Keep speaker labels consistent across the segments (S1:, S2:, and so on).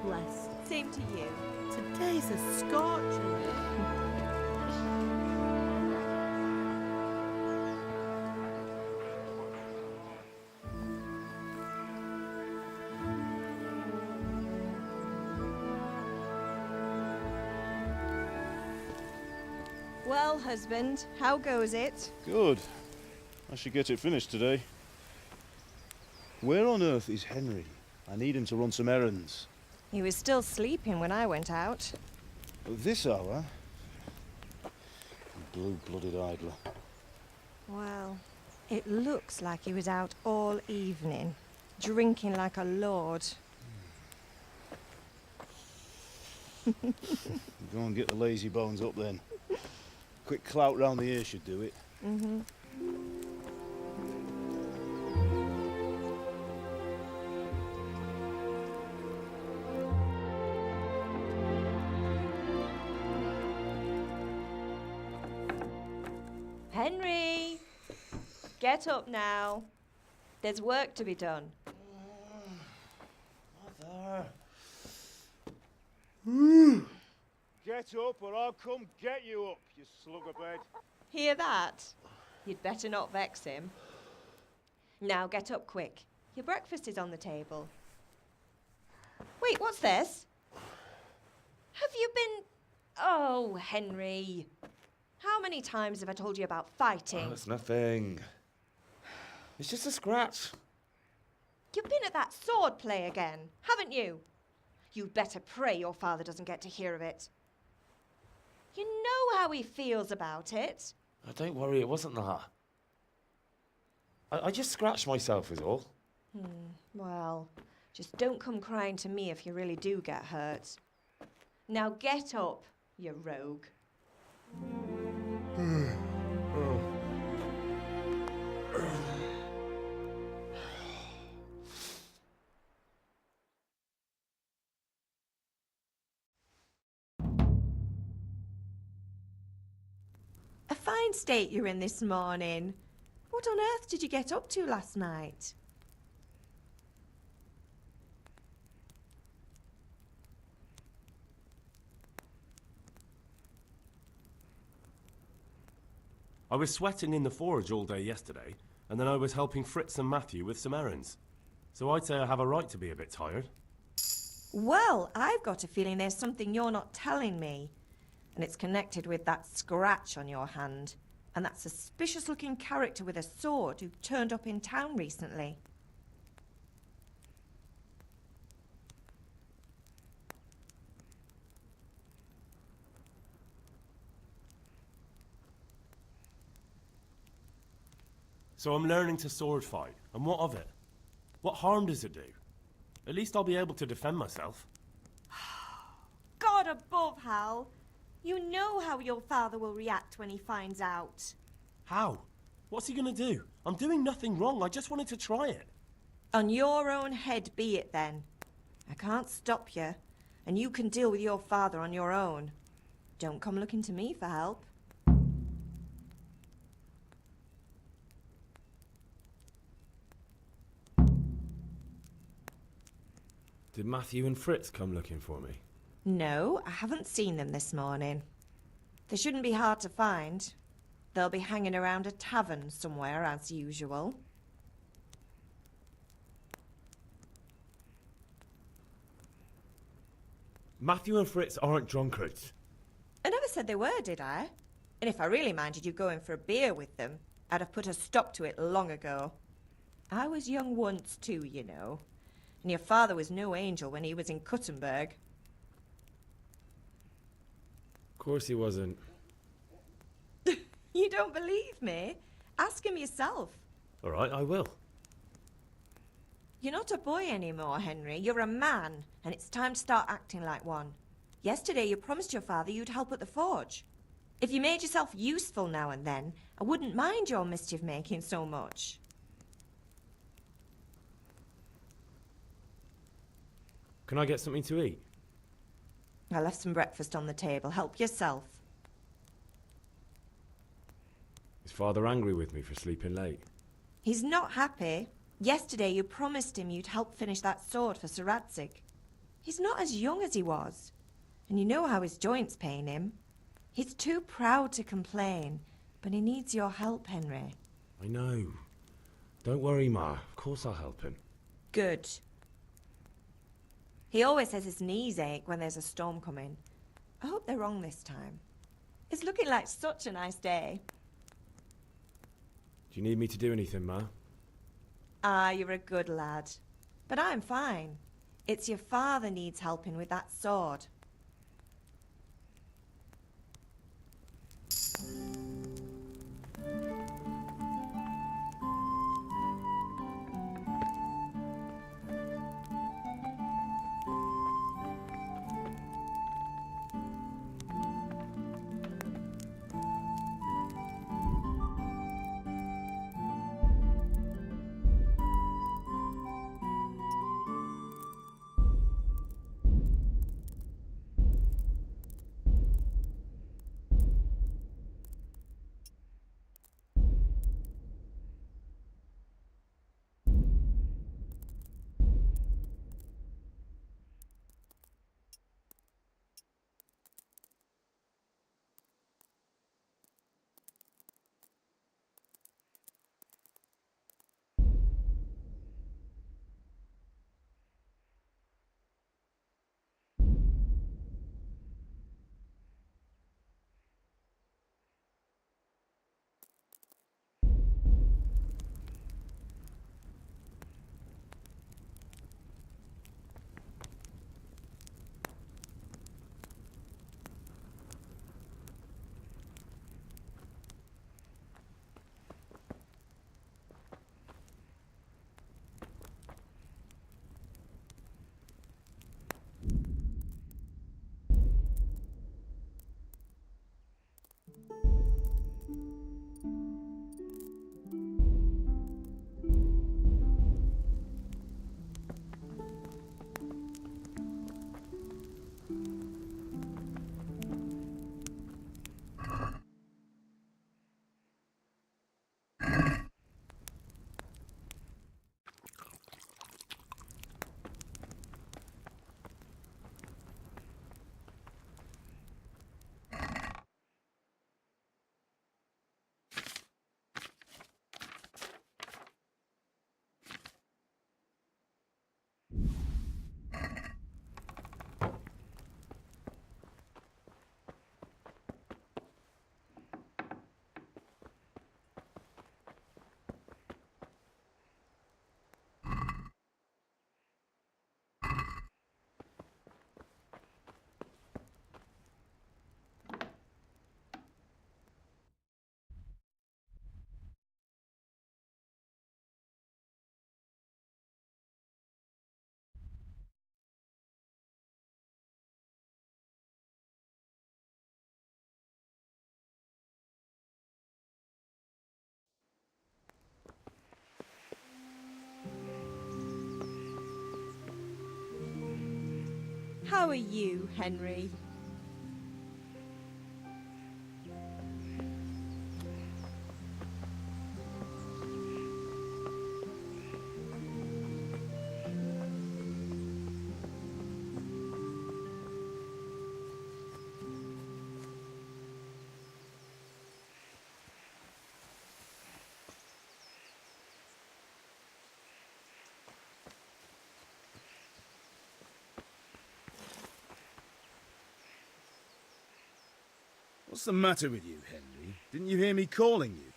S1: blessed.
S2: Same to you.
S1: Today's a scorcher.
S2: Well, husband, how goes it?
S3: Good. I should get it finished today. Where on earth is Henry? I need him to run some errands.
S2: He was still sleeping when I went out.
S3: At this hour? Blue-blooded idler.
S2: Well, it looks like he was out all evening, drinking like a lord.
S3: Go and get the lazy bones up then. Quick clout round the ear should do it.
S2: Mm-hmm. Henry! Get up now. There's work to be done.
S3: Mother. Get up or I'll come get you up, you slugabed.
S2: Hear that? You'd better not vex him. Now get up quick. Your breakfast is on the table. Wait, what's this? Have you been... Oh, Henry. How many times have I told you about fighting?
S4: Oh, it's nothing. It's just a scratch.
S2: You've been at that sword play again, haven't you? You'd better pray your father doesn't get to hear of it. You know how he feels about it.
S4: Oh, don't worry, it wasn't that. I just scratched myself is all.
S2: Well, just don't come crying to me if you really do get hurt. Now get up, you rogue. A fine state you're in this morning. What on earth did you get up to last night?
S5: I was sweating in the forge all day yesterday, and then I was helping Fritz and Matthew with some errands. So I'd say I have a right to be a bit tired.
S2: Well, I've got a feeling there's something you're not telling me. And it's connected with that scratch on your hand. And that suspicious-looking character with a sword who turned up in town recently.
S5: So I'm learning to sword fight, and what of it? What harm does it do? At least I'll be able to defend myself.
S2: God above, Hal! You know how your father will react when he finds out.
S5: How? What's he gonna do? I'm doing nothing wrong, I just wanted to try it.
S2: On your own head be it then. I can't stop you, and you can deal with your father on your own. Don't come looking to me for help.
S4: Did Matthew and Fritz come looking for me?
S2: No, I haven't seen them this morning. They shouldn't be hard to find. They'll be hanging around a tavern somewhere as usual.
S4: Matthew and Fritz aren't drunkards.
S2: I never said they were, did I? And if I really minded you going for a beer with them, I'd have put a stop to it long ago. I was young once too, you know. And your father was no angel when he was in Kuttenberg.
S4: Of course he wasn't.
S2: You don't believe me? Ask him yourself.
S4: All right, I will.
S2: You're not a boy anymore, Henry. You're a man, and it's time to start acting like one. Yesterday you promised your father you'd help at the forge. If you made yourself useful now and then, I wouldn't mind your mischief-making so much.
S4: Can I get something to eat?
S2: I left some breakfast on the table. Help yourself.
S4: Is Father angry with me for sleeping late?
S2: He's not happy. Yesterday you promised him you'd help finish that sword for Sir Radzig. He's not as young as he was. And you know how his joints pain him. He's too proud to complain, but he needs your help, Henry.
S5: I know. Don't worry, Ma. Of course I'll help him.
S2: Good. He always says his knees ache when there's a storm coming. I hope they're wrong this time. It's looking like such a nice day.
S5: Do you need me to do anything, Ma?
S2: Ah, you're a good lad. But I'm fine. It's your father needs helping with that sword. How are you, Henry?
S3: What's the matter with you, Henry? Didn't you hear me calling you?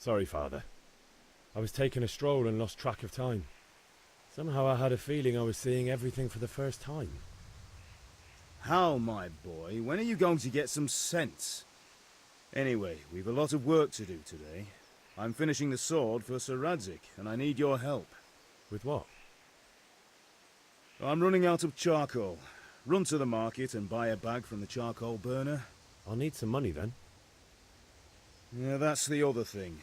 S5: Sorry, Father. I was taking a stroll and lost track of time. Somehow I had a feeling I was seeing everything for the first time.
S3: How, my boy? When are you going to get some sense? Anyway, we've a lot of work to do today. I'm finishing the sword for Sir Radzig, and I need your help.
S5: With what?
S3: I'm running out of charcoal. Run to the market and buy a bag from the charcoal burner.
S5: I'll need some money then.
S3: Yeah, that's the other thing.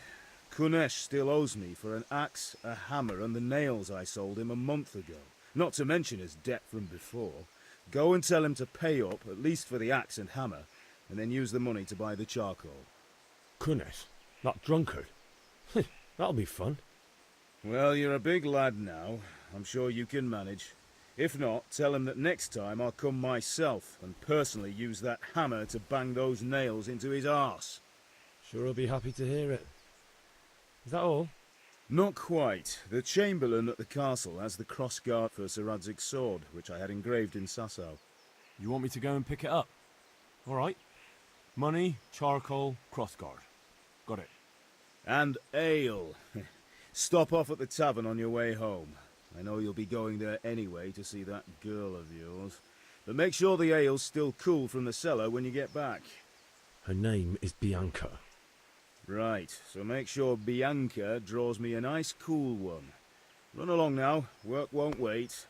S3: Kunesh still owes me for an axe, a hammer, and the nails I sold him a month ago. Not to mention his debt from before. Go and tell him to pay up, at least for the axe and hammer, and then use the money to buy the charcoal.
S5: Kunesh? That drunkard? That'll be fun.
S3: Well, you're a big lad now. I'm sure you can manage. If not, tell him that next time I'll come myself and personally use that hammer to bang those nails into his arse.
S5: Sure he'll be happy to hear it. Is that all?
S3: Not quite. The Chamberlain at the castle has the cross-guard for Sir Radzig's sword, which I had engraved in Sasau.
S5: You want me to go and pick it up? All right. Money, charcoal, crossguard. Got it.
S3: And ale. Stop off at the tavern on your way home. I know you'll be going there anyway to see that girl of yours. But make sure the ale's still cool from the cellar when you get back.
S5: Her name is Bianca.
S3: Right, so make sure Bianca draws me a nice cool one. Run along now, work won't wait.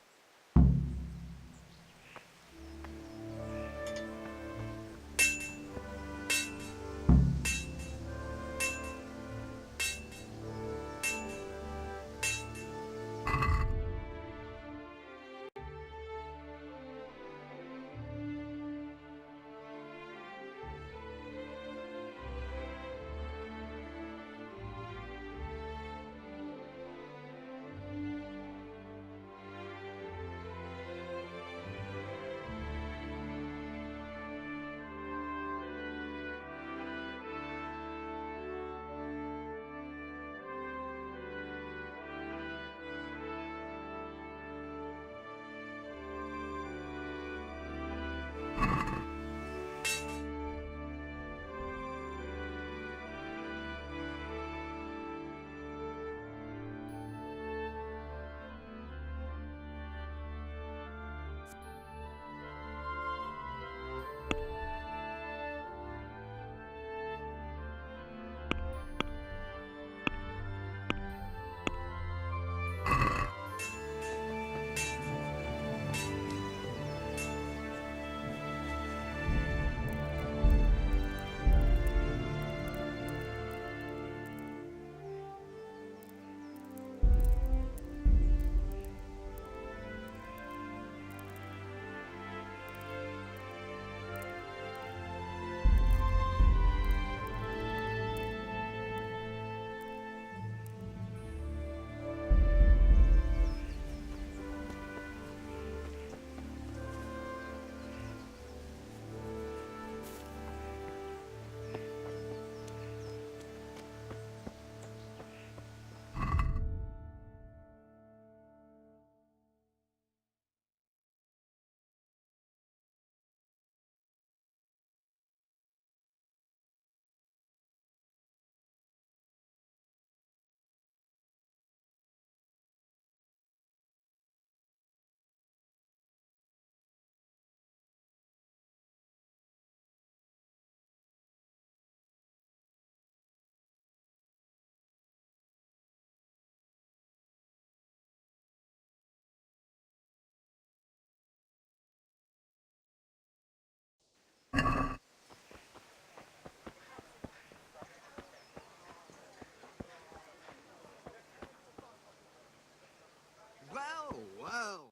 S6: Well.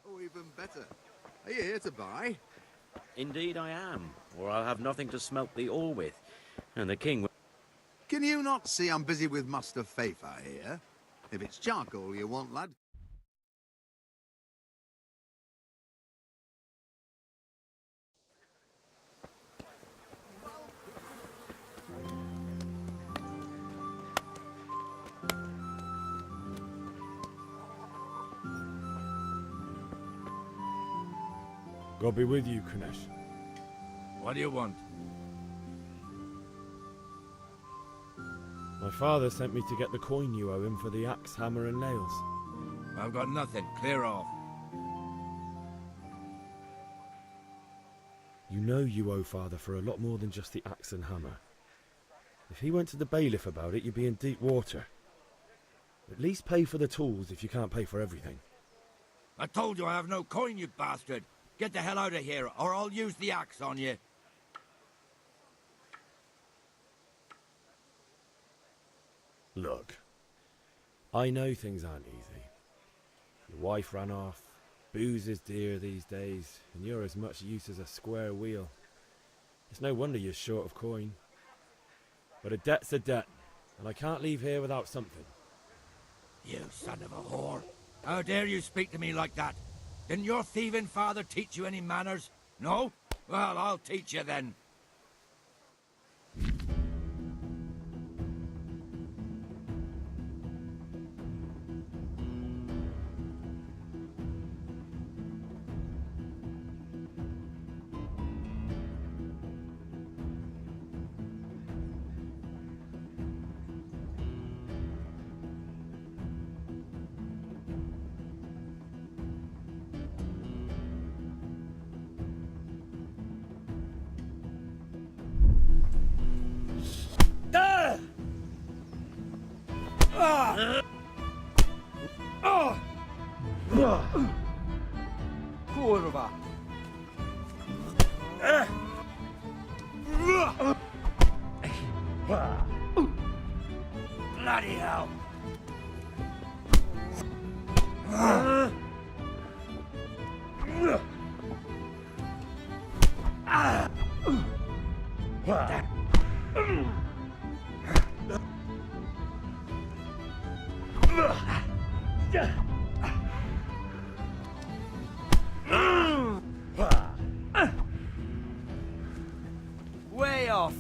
S6: Oh, even better. Are you here to buy?
S7: Indeed I am, or I'll have nothing to smelt the ore with. And the king...
S6: Can you not see I'm busy with Master Fafa here? If it's charcoal you want, lad.
S5: God be with you, Kunesh.
S8: What do you want?
S5: My father sent me to get the coin you owe him for the axe, hammer and nails.
S8: I've got nothing. Clear off.
S5: You know you owe father for a lot more than just the axe and hammer. If he went to the bailiff about it, you'd be in deep water. At least pay for the tools if you can't pay for everything.
S8: I told you I have no coin, you bastard. Get the hell out of here, or I'll use the axe on you.
S5: Look, I know things aren't easy. Your wife ran off, booze is dear these days, and you're as much use as a square wheel. It's no wonder you're short of coin. But a debt's a debt, and I can't leave here without something.
S8: You son of a whore. How dare you speak to me like that? Didn't your thieving father teach you any manners? No? Well, I'll teach you then. Kurwa! Bloody hell! Way off!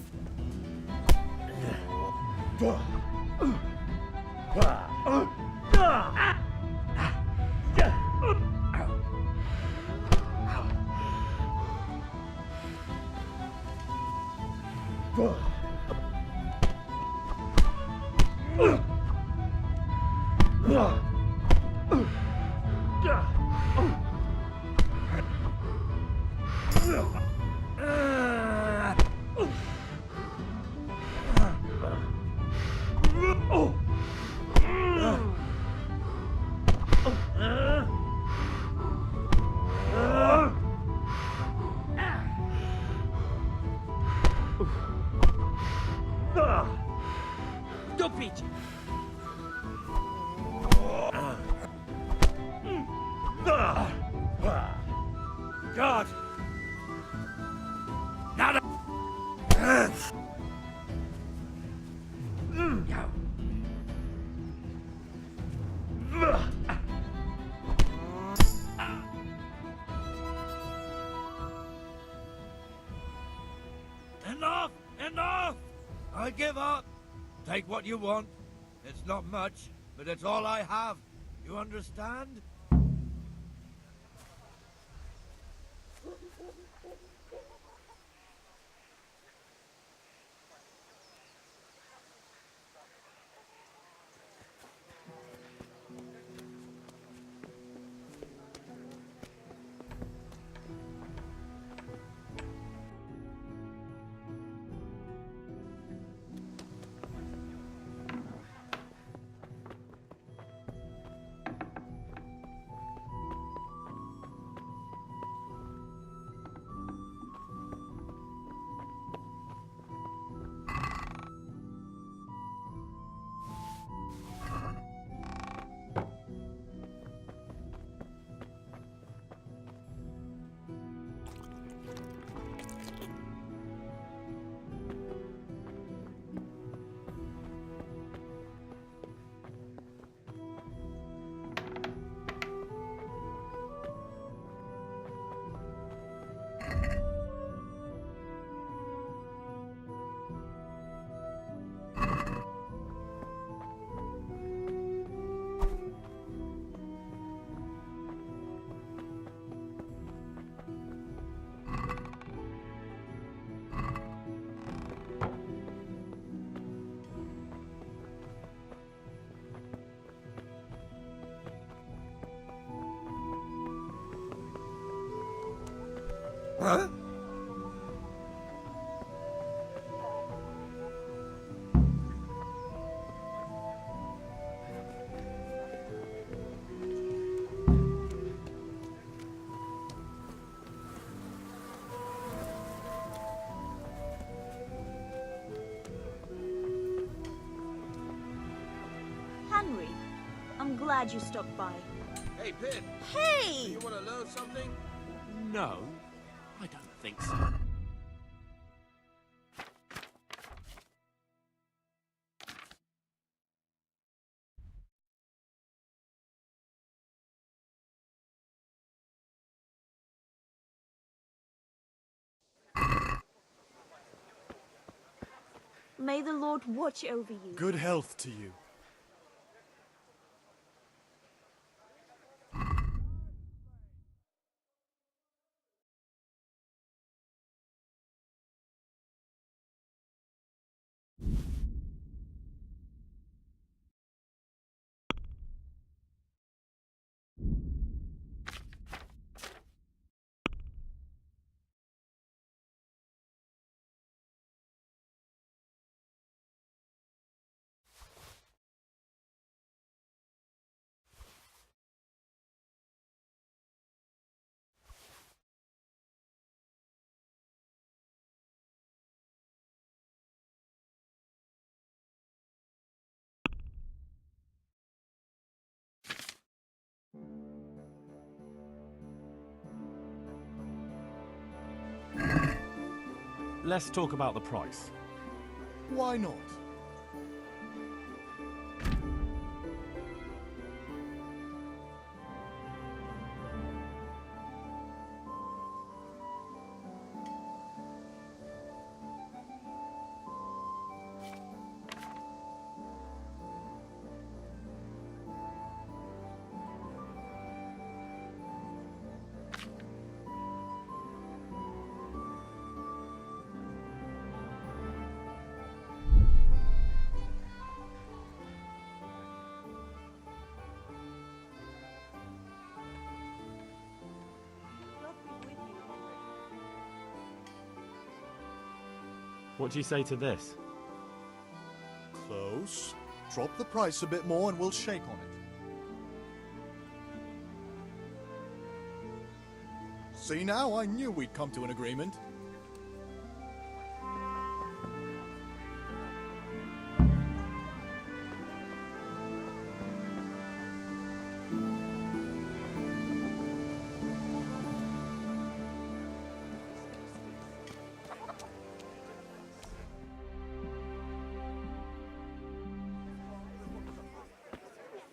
S8: Dopić! God! Nada! Enough! Enough! I give up. Take what you want. It's not much, but it's all I have. You understand?
S4: Huh?
S9: Henry, I'm glad you stopped by.
S7: Hey, Pip,
S9: Hey!
S7: you want to learn something? No, I don't think so.
S9: May the Lord watch over you.
S10: Good health to you.
S5: Let's talk about the price.
S10: Why not?
S5: What do you say to this?
S10: Close. Drop the price a bit more and we'll shake on it. See now, I knew we'd come to an agreement.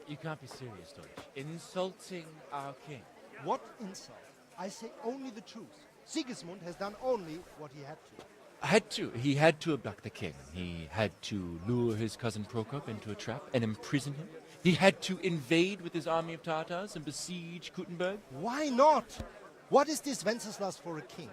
S11: You can't be serious, Deutsch. Insulting our king.
S12: What insult? I say only the truth. Sigismund has done only what he had to.
S11: Had to. He had to abduct the king. He had to lure his cousin Prokop into a trap and imprison him. He had to invade with his army of Tatars and besiege Kuttenberg.
S12: Why not? What is this Wenceslas for a king?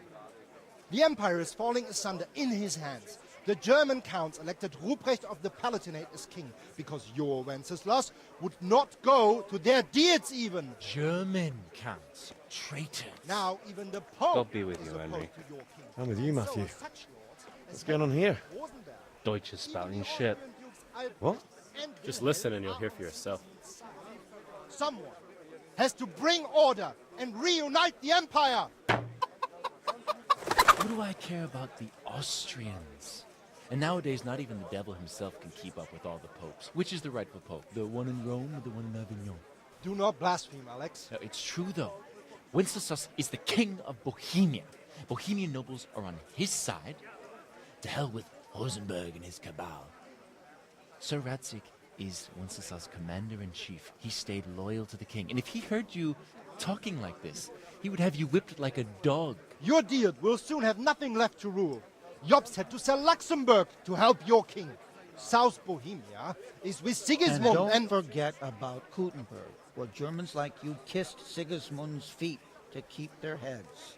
S12: The empire is falling asunder in his hands. The German counts elected Ruprecht of the Palatinate as king because your Wenceslas would not go to their deeds even.
S11: German counts. Traitors.
S12: Now even the Pope
S5: God be with
S12: is
S5: you,
S12: opposed
S5: Henry.
S12: to your king.
S5: I'm with you,
S12: So
S5: Matthew.
S12: are such lords as
S5: What's going on here?
S12: Rosenberg.
S13: Deutsch is spouting shit.
S5: What?
S13: Just listen and you'll hear for yourself.
S12: Someone has to bring order and reunite the empire.
S11: What do I care about the Austrians? And nowadays, not even the devil himself can keep up with all the popes. Which is the rightful pope? The one in Rome or the one in Avignon?
S12: Do not blaspheme, Alex.
S11: No, it's true, though. Wenceslas is the king of Bohemia. Bohemian nobles are on his side. To hell with Rosenberg and his cabal. Sir Radzik is Wenceslas' commander-in-chief. He stayed loyal to the king. And if he heard you talking like this, he would have you whipped like a dog.
S12: Your deed will soon have nothing left to rule. Jobst had to sell Luxembourg to help your king. South Bohemia is with Sigismund
S14: and don't forget about Kuttenberg, where Germans like you kissed Sigismund's feet to keep their heads.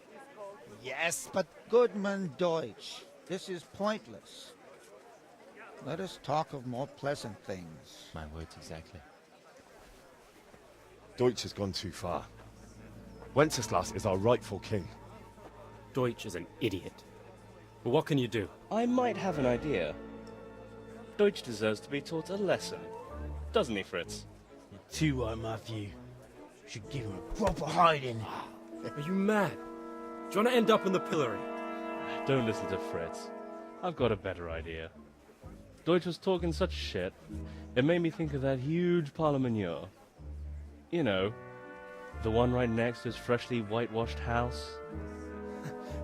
S12: Yes, but...
S14: Goodman Deutsch, this is pointless. Let us talk of more pleasant things.
S11: My words exactly.
S5: Deutsch has gone too far. Wenceslas is our rightful king.
S13: Deutsch is an idiot. But what can you do?
S15: I might have an idea. Deutsch deserves to be taught a lesson. Doesn't he, Fritz?
S16: You're too right, Matthew. Should give him a proper hiding.
S13: Are you mad? Do you want to end up in the pillory?
S15: Don't listen to Fritz. I've got a better idea. Deutsch was talking such shit, it made me think of that huge parliament. You know, the one right next to his freshly whitewashed house.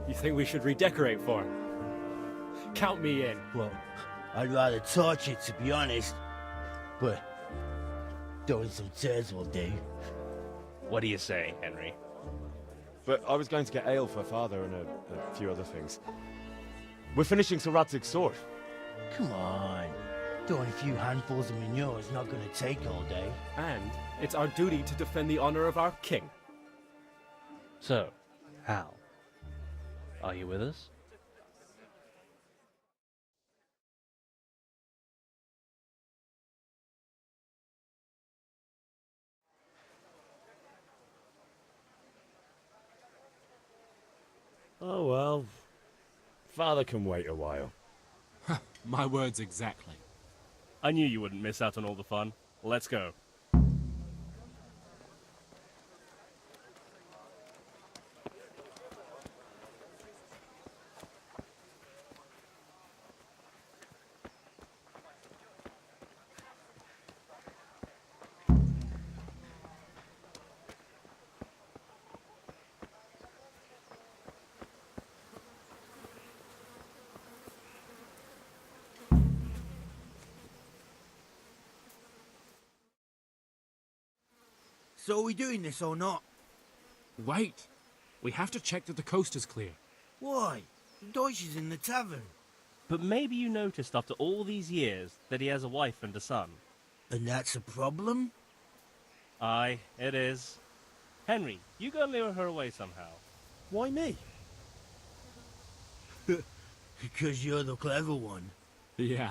S13: You think we should redecorate for him? Count me in.
S16: Well, I'd rather torch it, to be honest. But throwing some turds will do.
S15: What do you say, Henry?
S5: But I was going to get ale for Father and a few other things. We're finishing Sir Radzig's sword.
S16: Come on. Throwing a few handfuls of manure is not going to take all day.
S13: And it's our duty to defend the honor of our king.
S15: So, Hal, are you with us?
S5: Oh well. Father can wait a while.
S17: My words exactly.
S15: I knew you wouldn't miss out on all the fun. Let's go.
S16: So are we doing this or not?
S17: Wait. We have to check that the coast is clear.
S16: Why? Deutsch is in the tavern.
S15: But maybe you noticed after all these years that he has a wife and a son.
S16: And that's a problem?
S15: Aye, it is. Henry, you go and lure her away somehow.
S5: Why me?
S16: Because you're the clever one.
S17: Yeah.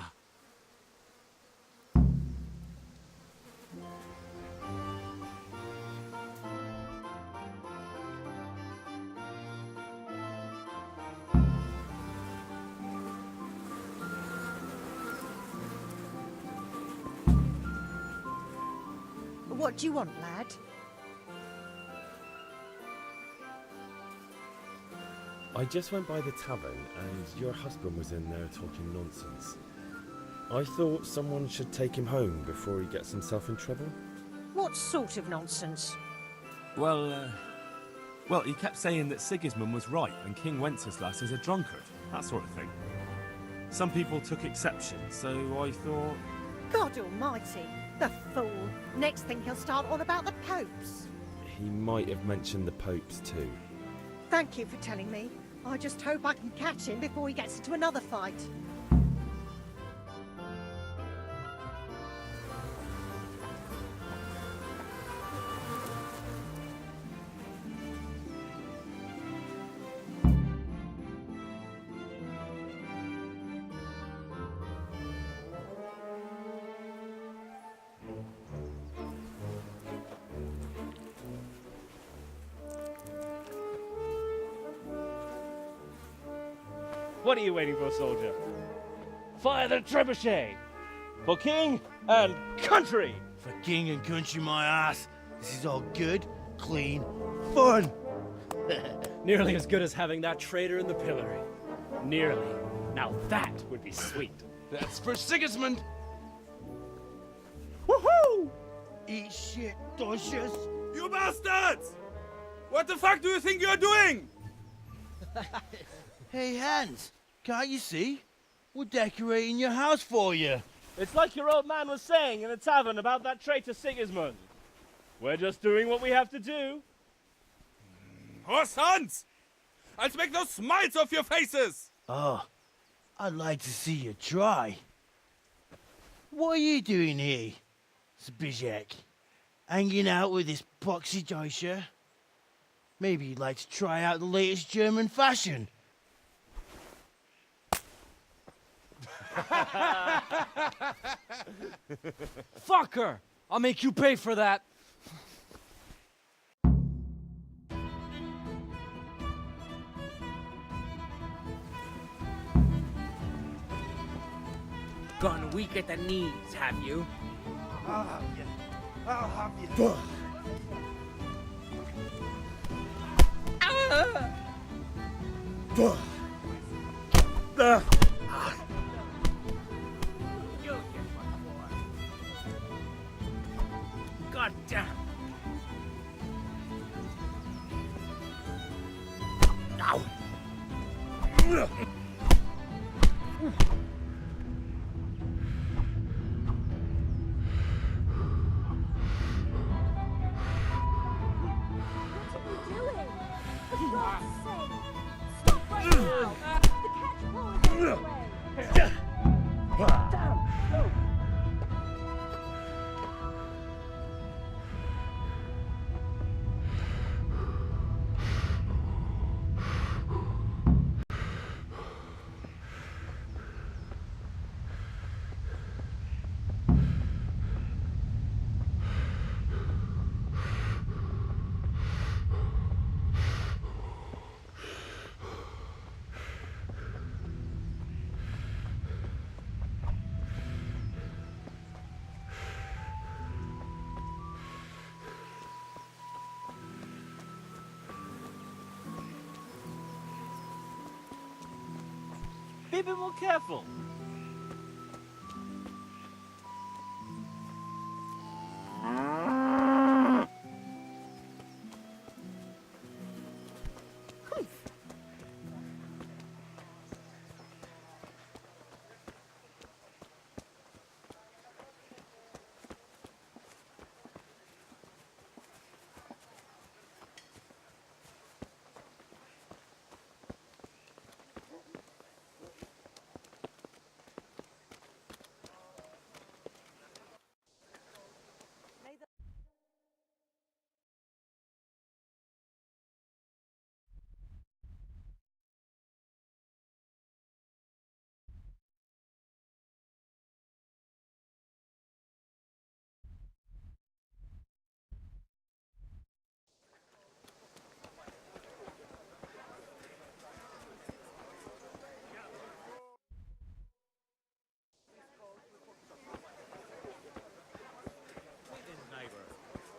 S1: What do you want, lad?
S5: I just went by the tavern and your husband was in there talking nonsense. I thought someone should take him home before he gets himself in trouble.
S1: What sort of nonsense?
S17: Well, he kept saying that Sigismund was right and King Wenceslas is a drunkard, that sort of thing. Some people took exception, so I thought...
S1: God almighty, the fool. Next thing he'll start on about the popes.
S5: He might have mentioned the popes too.
S1: Thank you for telling me. I just hope I can catch him before he gets into another fight.
S15: What are you waiting for, soldier? Fire the trebuchet! For king and country!
S16: For king and country, my ass. This is all good, clean, fun.
S13: Nearly as good as having that traitor in the pillory. Nearly. Now that would be sweet.
S8: That's for Sigismund!
S16: Woohoo! Eat shit, Deutsches.
S8: You bastards! What the fuck do you think you're doing?
S16: Hey, Hans, can't you see? We're decorating your house for you.
S15: It's like your old man was saying in the tavern about that traitor Sigismund. We're just doing what we have to do.
S8: Horse Hans! I'll make those smiles off your faces!
S16: Oh, I'd like to see you try. What are you doing here, Zbyszek? Hanging out with this poxy Deutscher? Maybe you'd like to try out the latest German fashion.
S18: Fucker! I'll make you pay for that. Gone weak at the knees, have you?
S16: I'll have you. I'll have you.
S18: God damn. Ow.
S17: Be a bit more careful.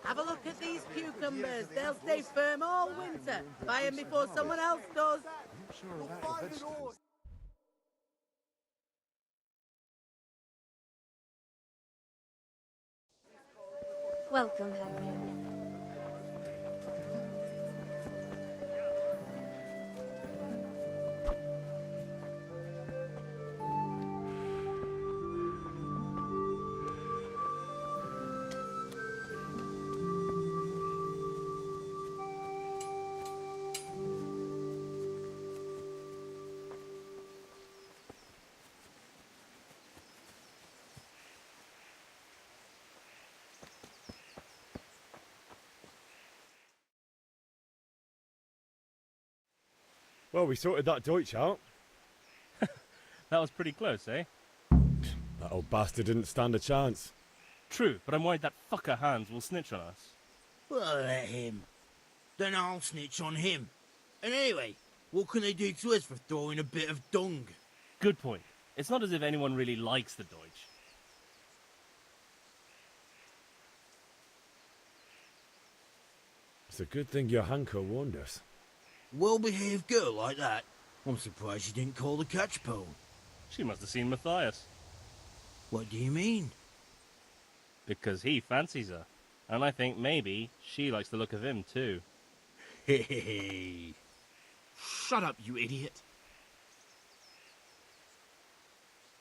S19: Have a look at these cucumbers. They'll stay firm all winter. Buy them before someone else does.
S9: Welcome, Henry.
S5: Well, we sorted that Deutsch out.
S15: That was pretty close, eh?
S5: That old bastard didn't stand a chance.
S15: True, but I'm worried that fucker Hans will snitch on us.
S16: Well, let him. Then I'll snitch on him. And anyway, what can they do to us for throwing a bit of dung?
S15: Good point. It's not as if anyone really likes the Deutsch.
S5: It's a good thing your Hanko warned us.
S16: Well-behaved girl like that. I'm surprised she didn't call the catch pole.
S15: She must have seen Matthias.
S16: What do you mean?
S15: Because he fancies her. And I think maybe she likes the look of him too.
S16: Hey.
S17: Shut up, you idiot.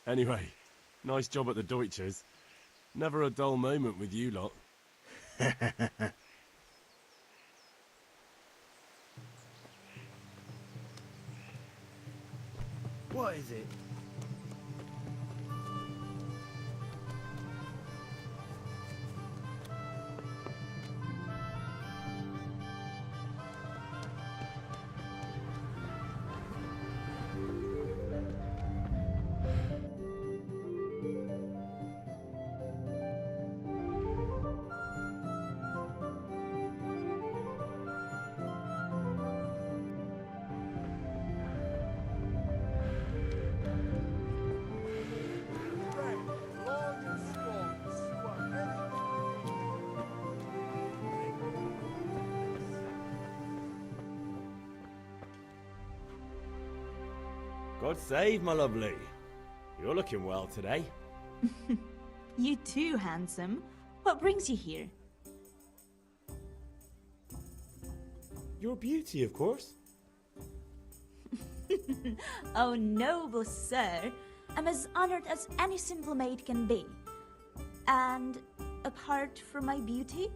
S20: Anyway, nice job at the Deutsches. Never a dull moment with you lot.
S16: What is it?
S5: God save, my lovely. You're looking well today.
S21: You too, handsome. What brings you here?
S5: Your beauty, of course.
S21: Oh, noble sir. I'm as honored as any simple maid can be. And apart from my beauty,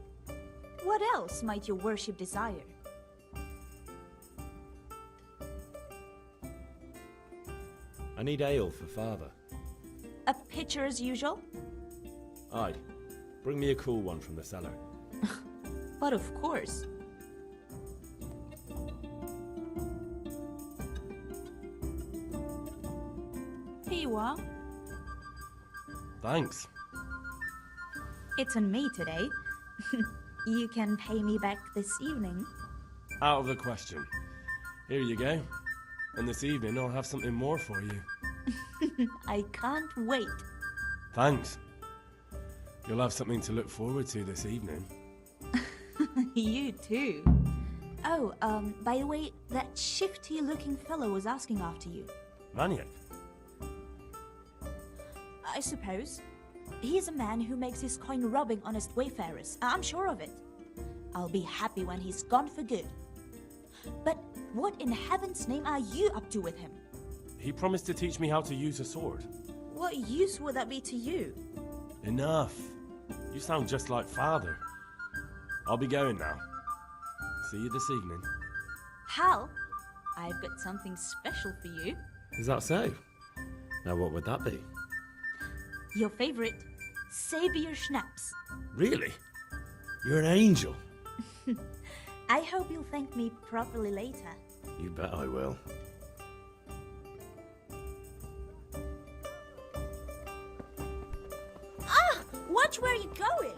S21: what else might your worship desire?
S5: I need ale for father.
S21: A pitcher as usual?
S5: Aye. Bring me a cool one from the cellar.
S21: But of course. Here you are.
S20: Thanks.
S21: It's on me today. You can pay me back this evening.
S20: Out of the question. Here you go. And this evening I'll have something more for you.
S21: I can't wait.
S20: Thanks. You'll have something to look forward to this evening.
S21: You too. Oh, by the way, that shifty-looking fellow was asking after you.
S20: Maniac?
S21: I suppose. He's a man who makes his coin robbing honest wayfarers. I'm sure of it. I'll be happy when he's gone for good. But what in heaven's name are you up to with him?
S20: He promised to teach me how to use a sword.
S21: What use would that be to you?
S20: Enough. You sound just like father. I'll be going now. See you this evening.
S21: Hal, I've got something special for you.
S5: Is that so? Now what would that be?
S21: Your favorite, Savior Schnapps.
S5: Really? You're an angel.
S21: I hope you'll thank me properly later.
S5: You bet I will.
S21: Ah! Watch where you're going!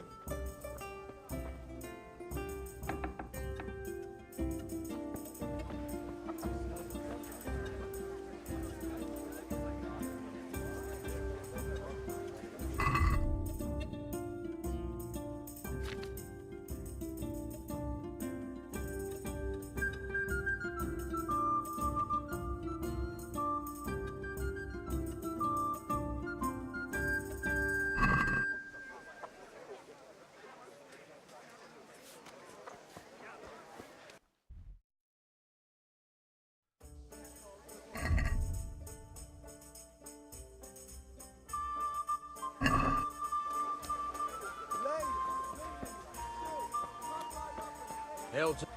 S22: Hailton,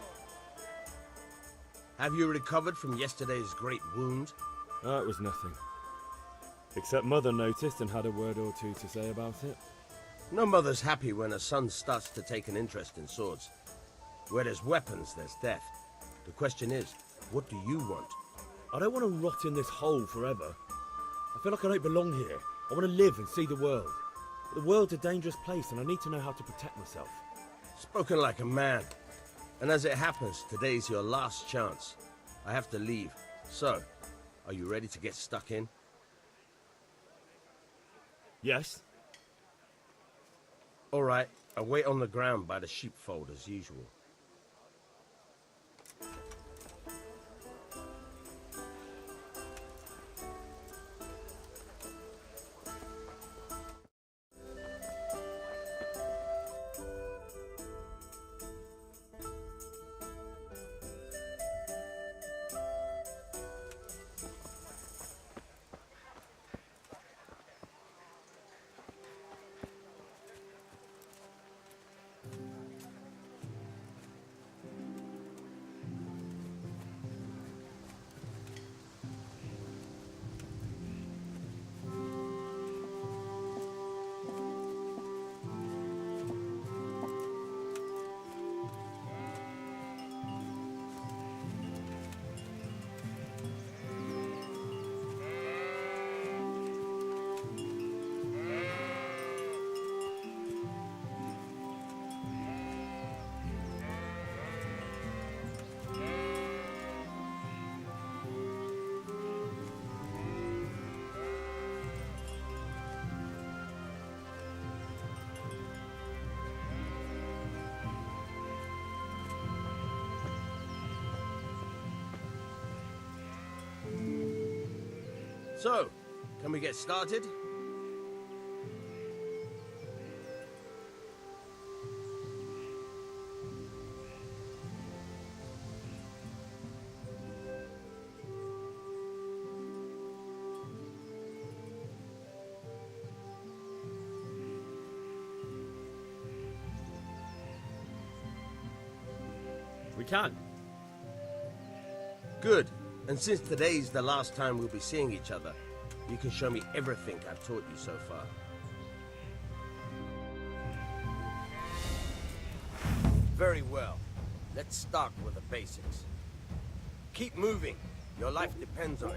S22: have you recovered from yesterday's great wound?
S5: Oh, it was nothing. Except Mother noticed and had a word or two to say about it.
S22: No mother's happy when a son starts to take an interest in swords. Where there's weapons, there's death. The question is, what do you want?
S5: I don't want to rot in this hole forever. I feel like I don't belong here. I want to live and see the world. But the world's a dangerous place and I need to know how to protect myself.
S22: Spoken like a man. And as it happens, today's your last chance. I have to leave. So, are you ready to get stuck in?
S5: Yes.
S22: All right, I'll wait on the ground by the sheepfold as usual. So, can we get started?
S5: We can.
S22: Good. And since today's the last time we'll be seeing each other, you can show me everything I've taught you so far. Very well. Let's start with the basics. Keep moving. Your life depends on it.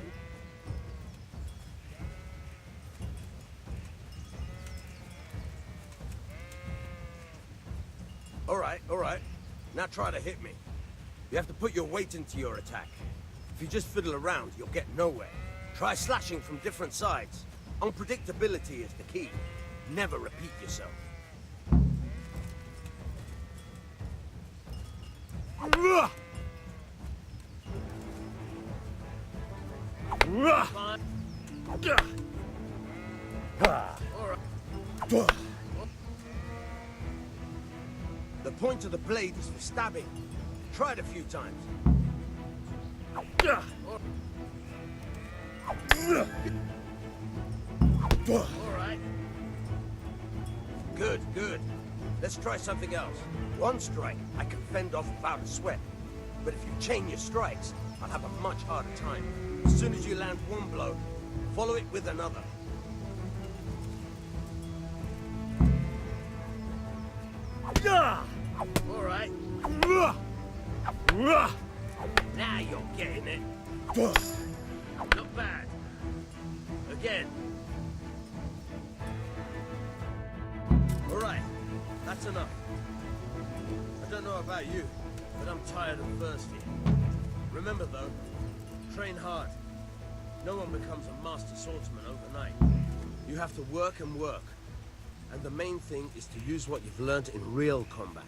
S22: All right. Now try to hit me. You have to put your weight into your attack. If you just fiddle around, you'll get nowhere. Try slashing from different sides. Unpredictability is the key. Never repeat yourself. The point of the blade is for stabbing. Try it a few times. All right. Good. Let's try something else. One strike, I can fend off without a sweat. But if you chain your strikes, I'll have a much harder time. As soon as you land one blow, follow it with another. All right. Now you're getting it. Not bad. Again. All right. That's enough. I don't know about you, but I'm tired and thirsty. Remember though, train hard. No one becomes a master swordsman overnight. You have to work and work. And the main thing is to use what you've learned in real combat.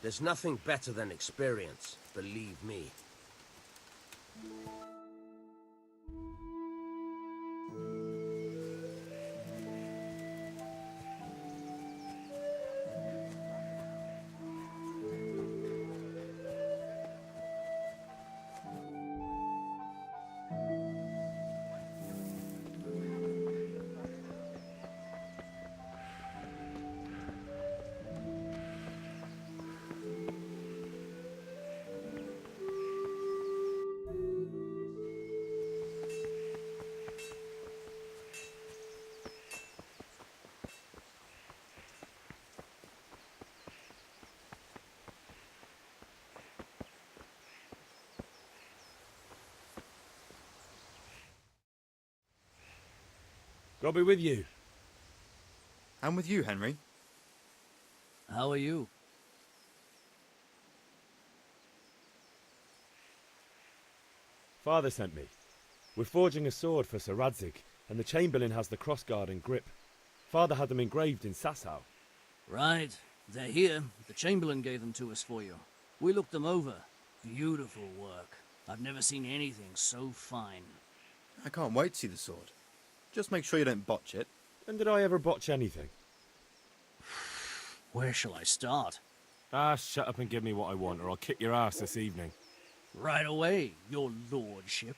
S22: There's nothing better than experience, believe me.
S5: God be with you.
S2: And with you, Henry.
S3: How are you?
S5: Father sent me. We're forging a sword for Sir Radzig, and the Chamberlain has the crossguard and grip. Father had them engraved in Sasau.
S3: Right. They're here. The Chamberlain gave them to us for you. We looked them over. Beautiful work. I've never seen anything so fine.
S2: I can't wait to see the sword. Just make sure you don't botch it.
S5: When did I ever botch anything?
S3: Where shall I start?
S5: Shut up and give me what I want, or I'll kick your ass this evening.
S3: Right away, your lordship.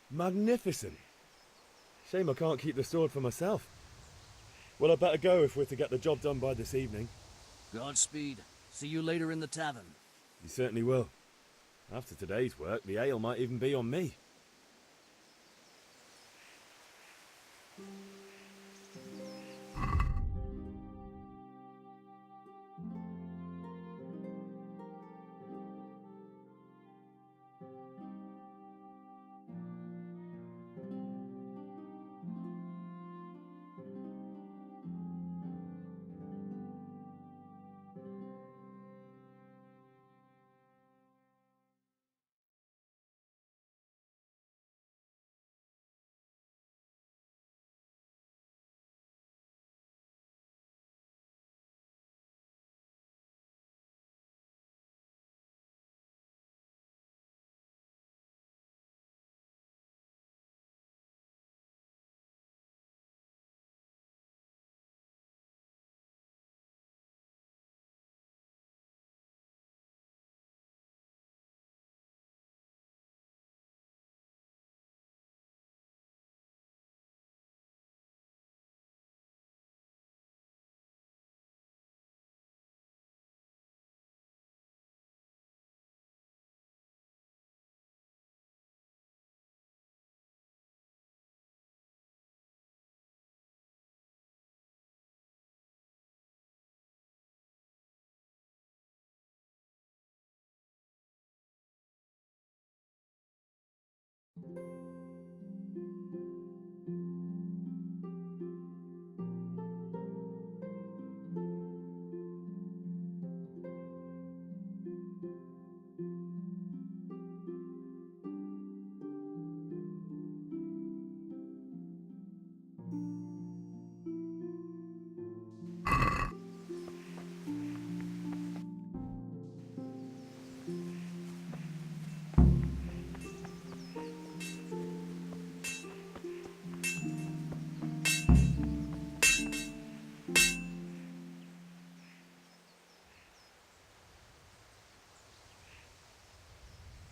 S5: Magnificent. Shame I can't keep the sword for myself. Well, I better go if we're to get the job done by this evening.
S3: Godspeed. See you later in the tavern.
S5: You certainly will. After today's work, the ale might even be on me.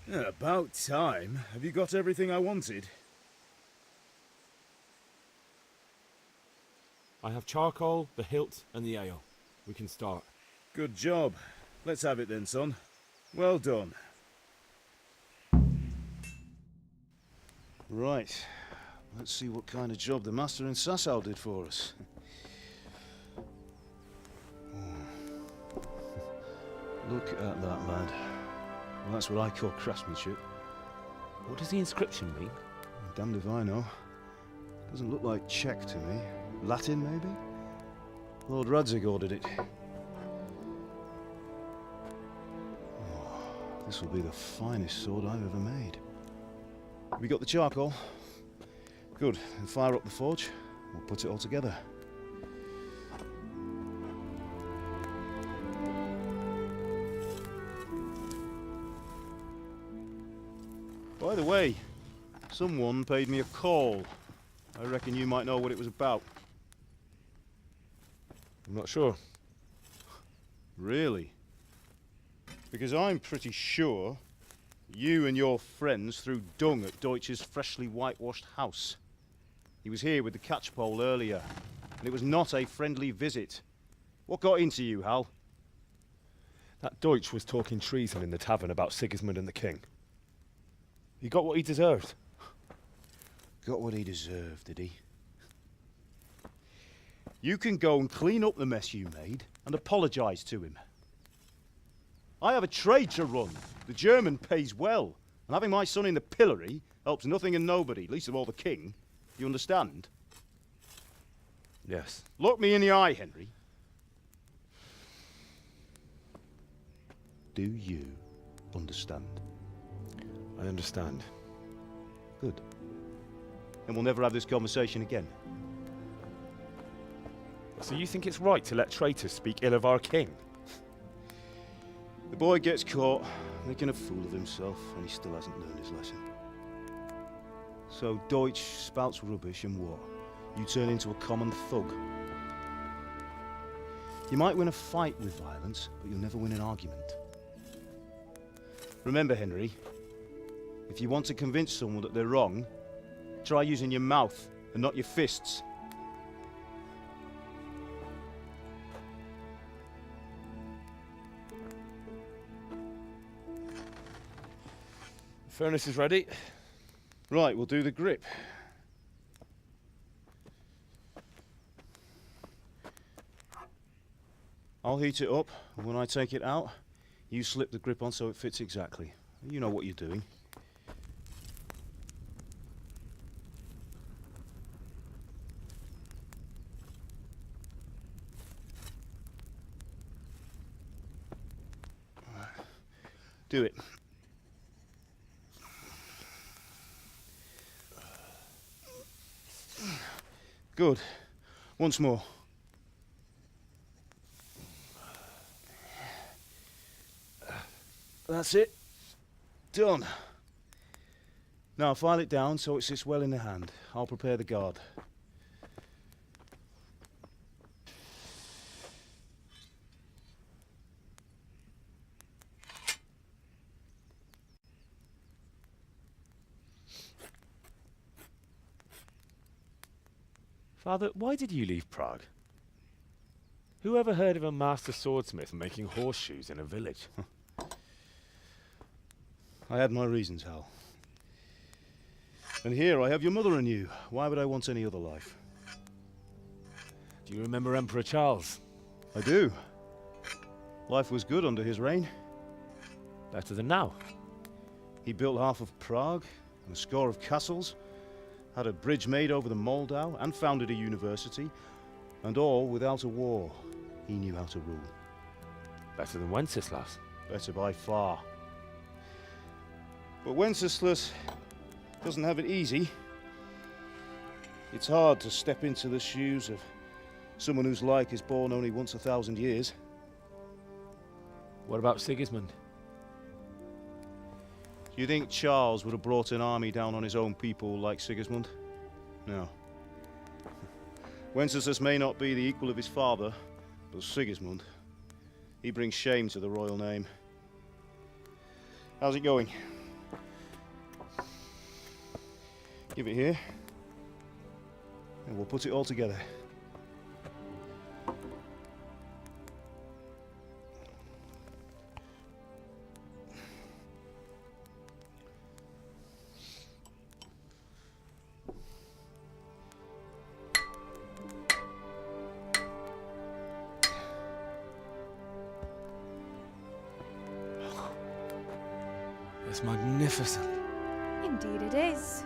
S5: Yeah, about time. Have you got everything I wanted?
S15: I have charcoal, the hilt, and the ale. We can start.
S5: Good job. Let's have it then, son. Well done. Right. Let's see what kind of job the master in Sasau did for us. Look at that, lad. Well, that's what I call craftsmanship.
S15: What does the inscription mean?
S5: Damned if I know. Doesn't look like Czech to me. Latin, maybe? Lord Radzig ordered it. Oh, this will be the finest sword I've ever made. Have you got the charcoal? Good. Then fire up the forge. We'll put it all together. By the way, someone paid me a call. I reckon you might know what it was about.
S15: I'm not sure.
S5: Really? Because I'm pretty sure you and your friends threw dung at Deutsch's freshly whitewashed house. He was here with the catchpole earlier, and it was not a friendly visit. What got into you, Hal?
S15: That Deutsch was talking treason in the tavern about Sigismund and the king. He got what he deserved.
S5: Got what he deserved, did he? You can go and clean up the mess you made and apologise to him. I have a trade to run. The German pays well, and having my son in the pillory helps nothing and nobody, least of all the king. You understand?
S15: Yes.
S5: Look me in the eye, Henry. Do you understand?
S15: I understand.
S5: Good. And we'll never have this conversation again.
S15: So you think it's right to let traitors speak ill of our king?
S5: The boy gets caught, making a fool of himself, and he still hasn't learned his lesson. So Deutsch spouts rubbish and what? You turn into a common thug. You might win a fight with violence, but you'll never win an argument. Remember, Henry, if you want to convince someone that they're wrong, try using your mouth and not your fists.
S15: The furnace is ready.
S5: Right, we'll do the grip. I'll heat it up, and when I take it out, you slip the grip on so it fits exactly. You know what you're doing. Do it. Good. Once more. That's it. Done. Now file it down so it sits well in the hand. I'll prepare the guard.
S15: Father, why did you leave Prague? Who ever heard of a master swordsmith making horseshoes in a village?
S5: I had my reasons, Hal. And here I have your mother and you. Why would I want any other life?
S15: Do you remember Emperor Charles?
S5: I do. Life was good under his reign.
S15: Better than now.
S5: He built half of Prague,
S4: and a score of castles, had a bridge made over the Moldau, and founded a university, and all without a war. He knew how to rule.
S5: Better than Wenceslas.
S4: Better by far. But Wenceslas doesn't have it easy. It's hard to step into the shoes of someone whose like is born only once 1,000 years.
S5: What about Sigismund?
S4: Do you think Charles would have brought an army down on his own people like Sigismund? No. Wenceslas may not be the equal of his father, but Sigismund, he brings shame to the royal name. How's it going? Give it here, and we'll put it all together.
S13: It's magnificent.
S9: Indeed it is.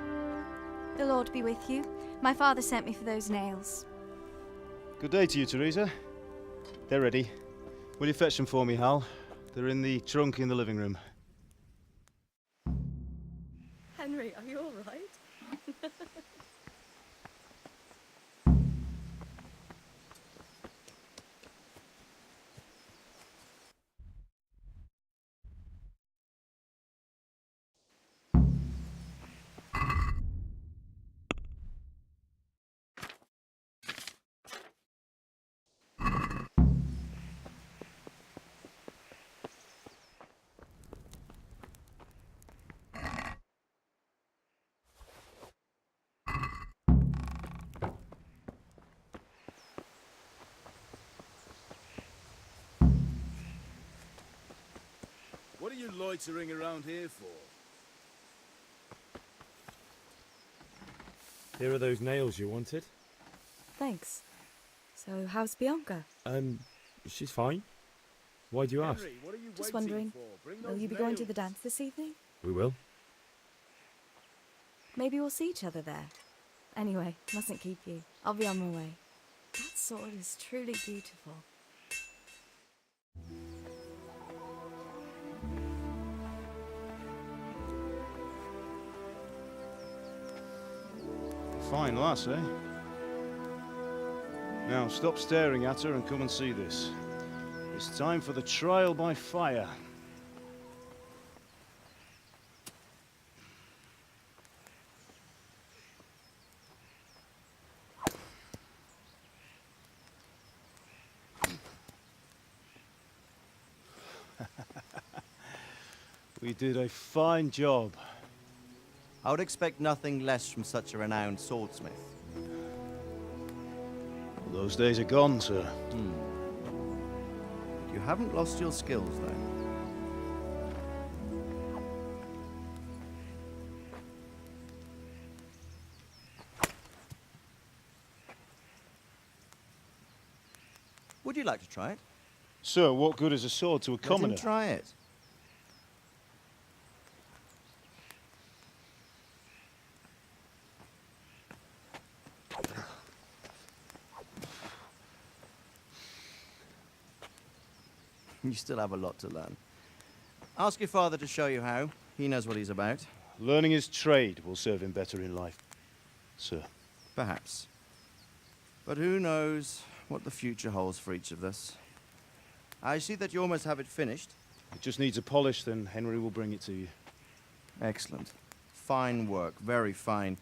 S9: The Lord be with you. My father sent me for those nails.
S4: Good day to you, Teresa. They're ready. Will you fetch them for me, Hal? They're in the trunk in the living room.
S6: Henry, are you all right?
S2: What are you loitering around here for?
S5: Here are those nails you wanted.
S6: Thanks. So, how's Bianca?
S5: She's fine. Why do you ask?
S2: Henry, what are you
S6: Just
S2: waiting
S6: wondering,
S2: for? Bring
S6: will
S2: those
S6: you be going to
S2: nails.
S6: the dance this evening?
S5: We will.
S6: Maybe we'll see each other there. Anyway, mustn't keep you. I'll be on my way. That sword is truly beautiful.
S4: Fine lass, eh? Now stop staring at her and come and see this. It's time for the trial by fire. We did a fine job.
S23: I would expect nothing less from such a renowned swordsmith.
S4: Well, those days are gone, sir.
S23: You haven't lost your skills, though. Would you like to try it?
S4: Sir, what good is a sword to a commoner?
S23: Let him try it. You still have a lot to learn. Ask your father to show you how. He knows what he's about.
S4: Learning his trade will serve him better in life, sir.
S23: Perhaps. But who knows what the future holds for each of us. I see that you almost have it finished.
S4: It just needs a polish, then Henry will bring it to you.
S23: Excellent. Fine work, very fine.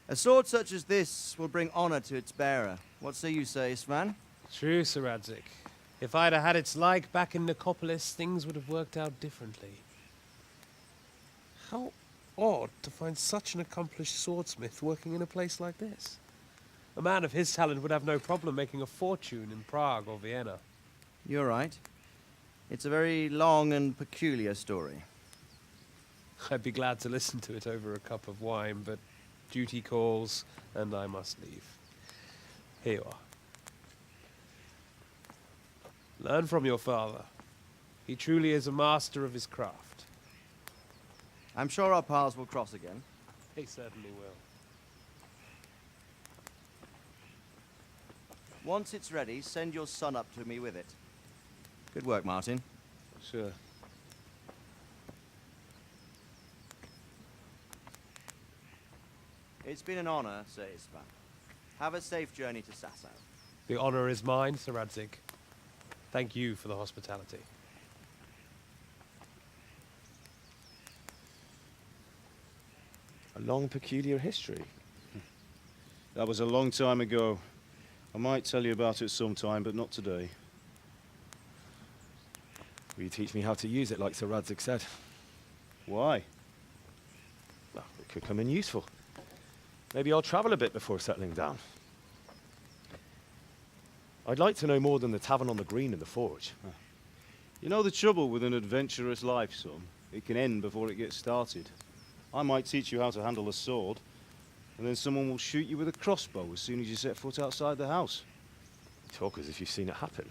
S23: A sword such as this will bring honor to its bearer. What say you, Svan?
S24: True, Sir Radzik. If I'd have had its like back in Nicopolis, things would have worked out differently. How odd to find such an accomplished swordsmith working in a place like this. A man of his talent would have no problem making a fortune in Prague or Vienna.
S23: You're right. It's a very long and peculiar story.
S24: I'd be glad to listen to it over a cup of wine, but duty calls, and I must leave. Here you are. Learn from your father. He truly is a master of his craft.
S23: I'm sure our paths will cross again.
S24: They certainly will.
S23: Once it's ready, send your son up to me with it. Good work, Martin.
S4: Sure.
S23: It's been an honor, Sir Ispan. Have a safe journey to Sasau.
S24: The honor is mine, Sir Radzig. Thank you for the hospitality.
S5: A long, peculiar history.
S4: That was a long time ago. I might tell you about it sometime, but not today.
S5: Will you teach me how to use it like Sir Radzig said?
S4: Why?
S5: Well, it could come in useful. Maybe I'll travel a bit before settling down. I'd like to know more than the tavern on the green and the forge.
S4: You know the trouble with an adventurous life, son? It can end before it gets started. I might teach you how to handle a sword, and then someone will shoot you with a crossbow as soon as you set foot outside the house.
S5: You talk as if you've seen it happen.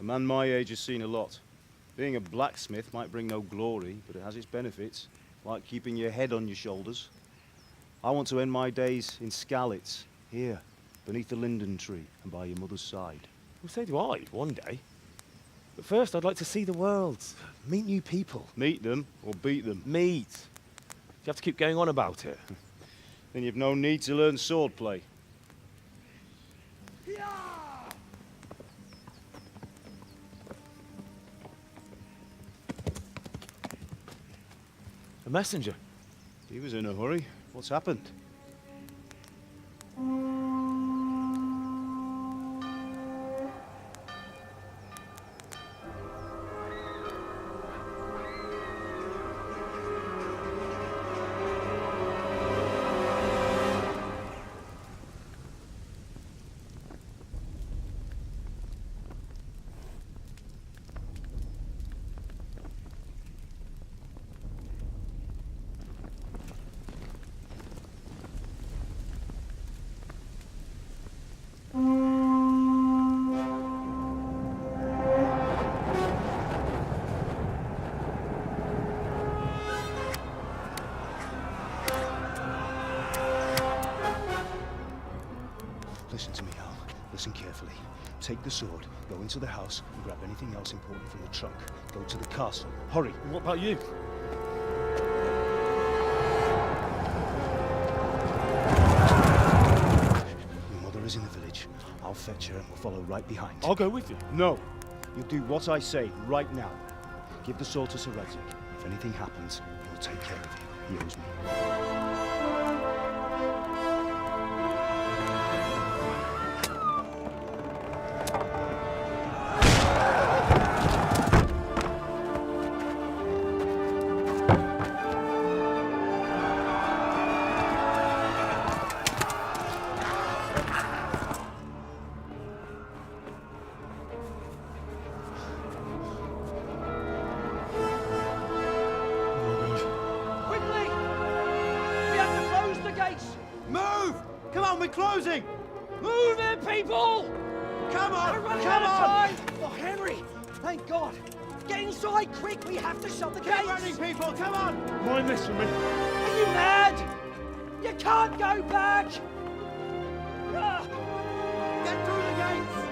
S4: A man my age has seen a lot. Being a blacksmith might bring no glory, but it has its benefits, like keeping your head on your shoulders. I want to end my days in Skalitz, here, beneath the linden tree and by your mother's side.
S5: Well, so do I, one day. But first, I'd like to see the world, meet new people.
S4: Meet them or beat them?
S5: Meet. You have to keep going on about it.
S4: Then you've no need to learn swordplay.
S5: A messenger.
S4: He was in a hurry. What's happened? Listen to me, Al. Listen carefully. Take the sword, go into the house, and grab anything else important from the trunk. Go to the castle. Hurry!
S5: What about you?
S4: Your mother is in the village. I'll fetch her and we'll follow right behind.
S5: I'll go with you.
S4: No! You'll do what I say right now. Give the sword to Sir Radzig. If anything happens, he'll take care of you. He owes me.
S18: Closing! Move it, people! Come on! We're running out of time! Oh, Henry! Thank God! Get inside, quick! We have to shut the gates! Keep running, people! Come on!
S5: Mind this for me.
S18: Are you mad? You can't go back! Get through the gates!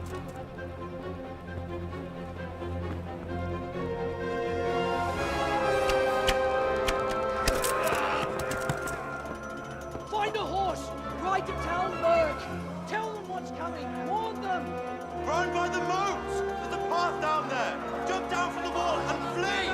S18: Find a horse! Ride to town, Lurk! Tell them what's coming! Warn them!
S22: Run by the moats! There's a path down there! Jump down from the wall and flee!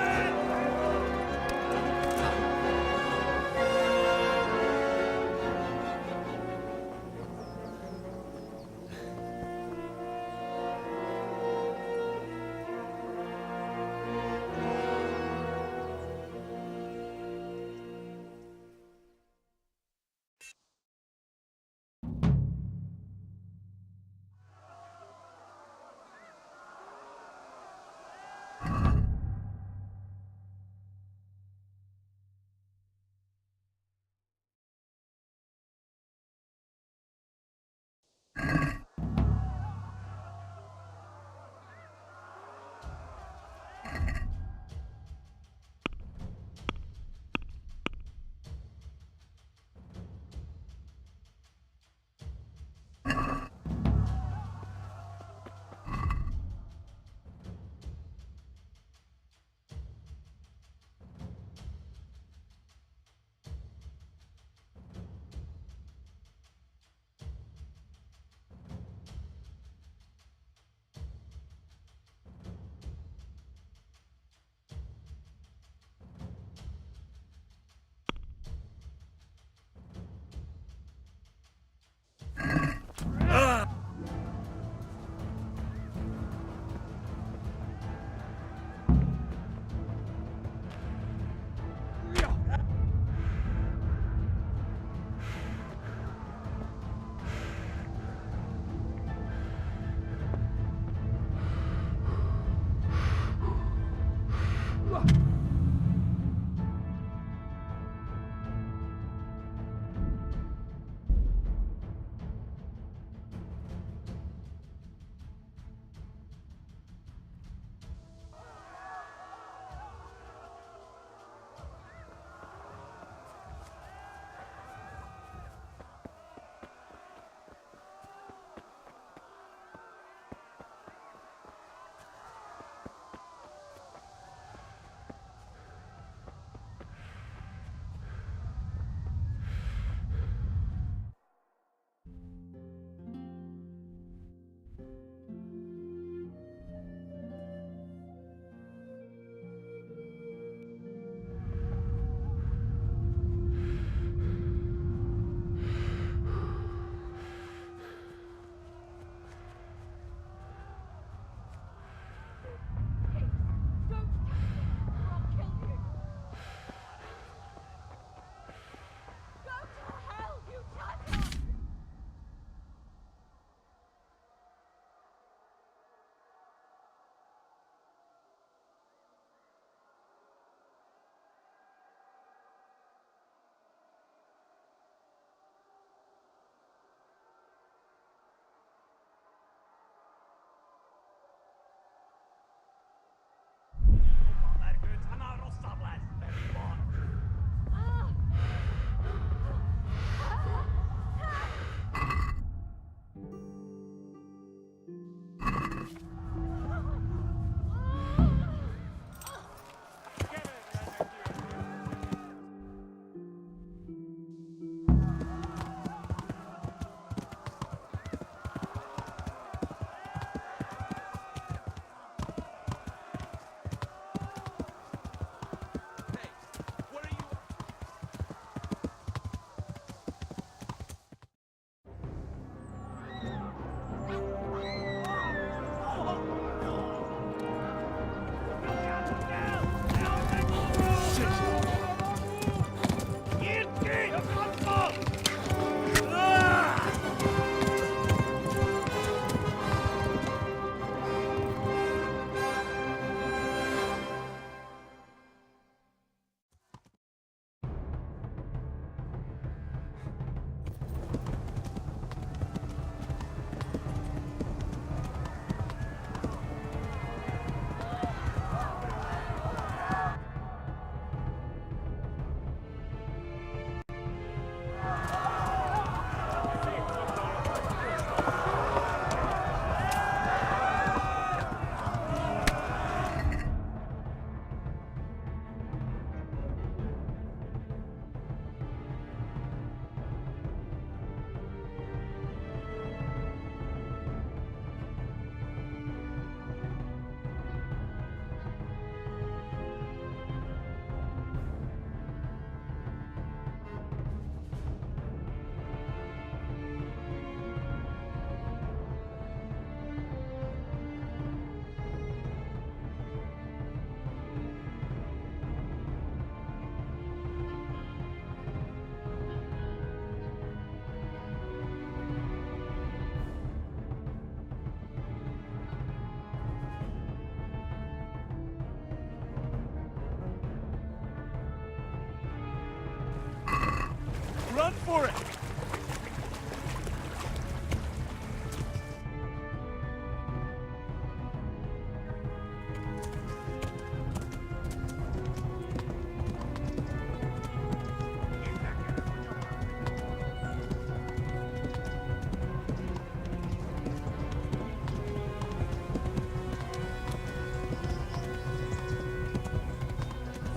S17: for it!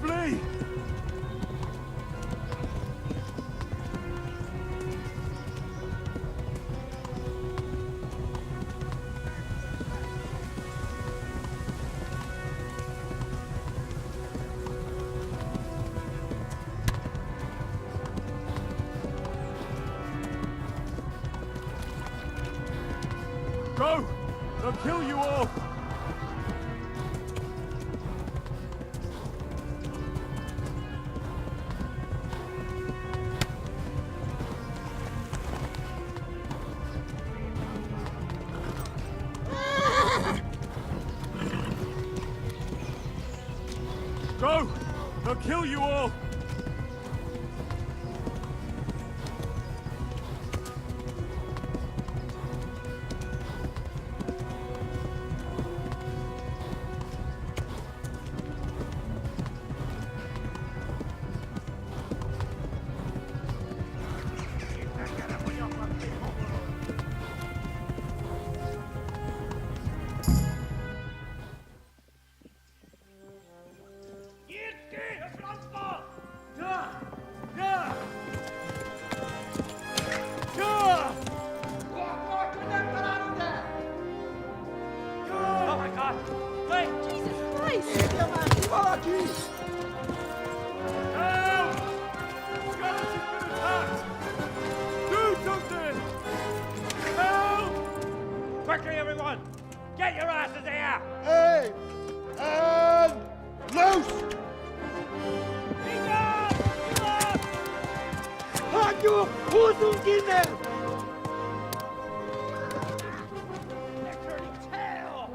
S17: Flee! Go! They'll kill you all! Go! They'll kill you all!
S18: Oh my God! Wait! Jesus Christ!
S17: Help! Scarlet has been attacked! Do something! Help!
S18: Quickly, everyone! Get your asses here!
S16: Hey! And loose! Halt your Hosenkinder!
S18: They're turning tail!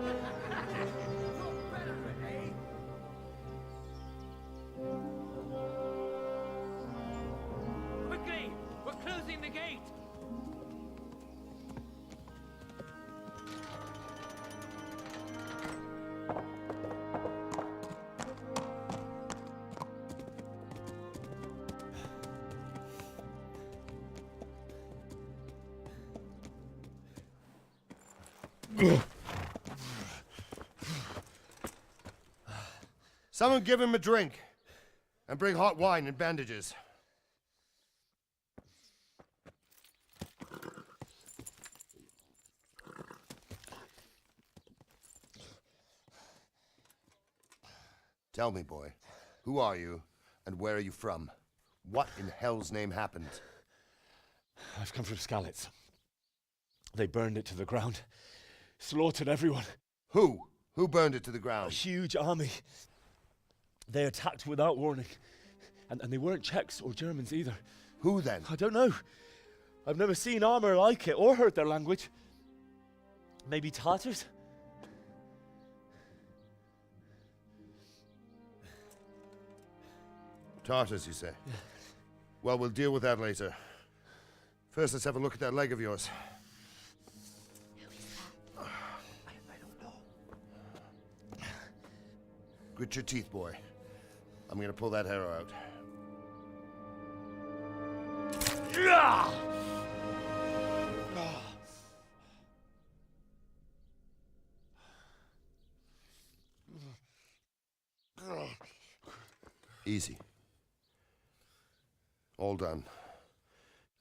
S18: Quickly! We're closing the gate!
S7: Someone give him a drink. And bring hot wine and bandages. Tell me, boy, who are you and where are you from? What in hell's name happened?
S5: I've come from Skalitz. They burned it to the ground. Slaughtered everyone.
S7: Who? Who burned it to the ground?
S5: A huge army. They attacked without warning. And they weren't Czechs or Germans either.
S7: Who then?
S5: I don't know. I've never seen armor like it or heard their language. Maybe Tatars?
S7: Tartars, you say? Yeah. Well, we'll deal with that later. First, let's have a look at that leg of yours.
S18: I don't know.
S7: Grit your teeth, boy. I'm gonna pull that arrow out. Easy. All done.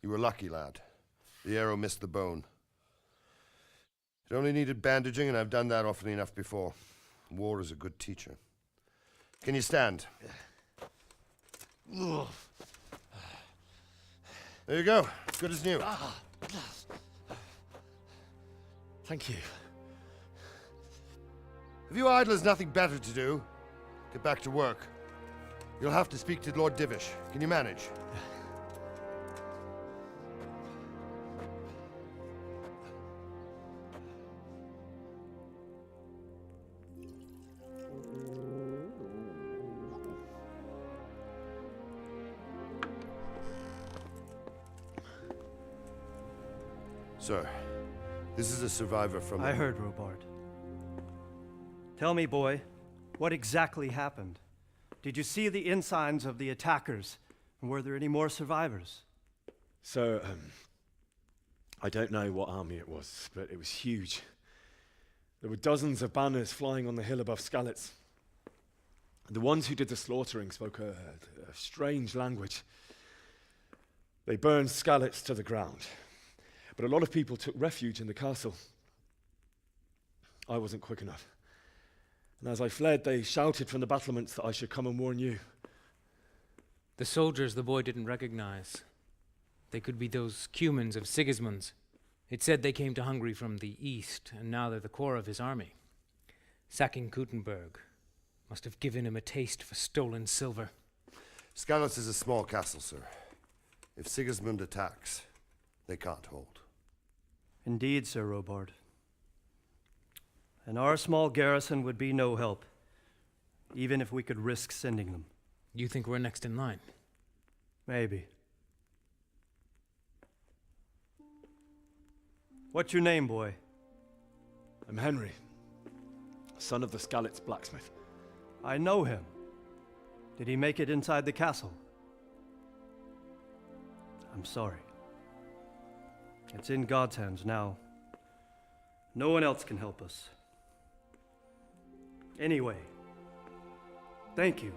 S7: You were lucky, lad. The arrow missed the bone. It only needed bandaging, and I've done that often enough before. War is a good teacher. Can you stand? There you go. Good as new.
S5: Thank you.
S7: If you idlers nothing better to do, get back to work. You'll have to speak to Lord Divish. Can you manage? Sir, this is a survivor from...
S18: I heard, Robard. Tell me, boy, what exactly happened? Did you see the ensigns of the attackers? And were there any more survivors?
S5: So, I don't know what army it was, but it was huge. There were dozens of banners flying on the hill above Skalitz. The ones who did the slaughtering spoke a strange language. They burned Skalitz to the ground, but a lot of people took refuge in the castle. I wasn't quick enough. And as I fled, they shouted from the battlements that I should come and warn you.
S10: The soldiers the boy didn't recognize. They could be those Cumans of Sigismund's. It said they came to Hungary from the east, and now they're the core of his army. Sacking Gutenberg must have given him a taste for stolen silver.
S7: Skalitz is a small castle, sir. If Sigismund attacks, they can't hold.
S18: Indeed, Sir Robard. And our small garrison would be no help, even if we could risk sending them.
S10: You think we're next in line?
S18: Maybe. What's your name, boy?
S5: I'm Henry, son of the Skalitz blacksmith.
S18: I know him. Did he make it inside the castle? I'm sorry. It's in God's hands now. No one else can help us. Anyway, thank you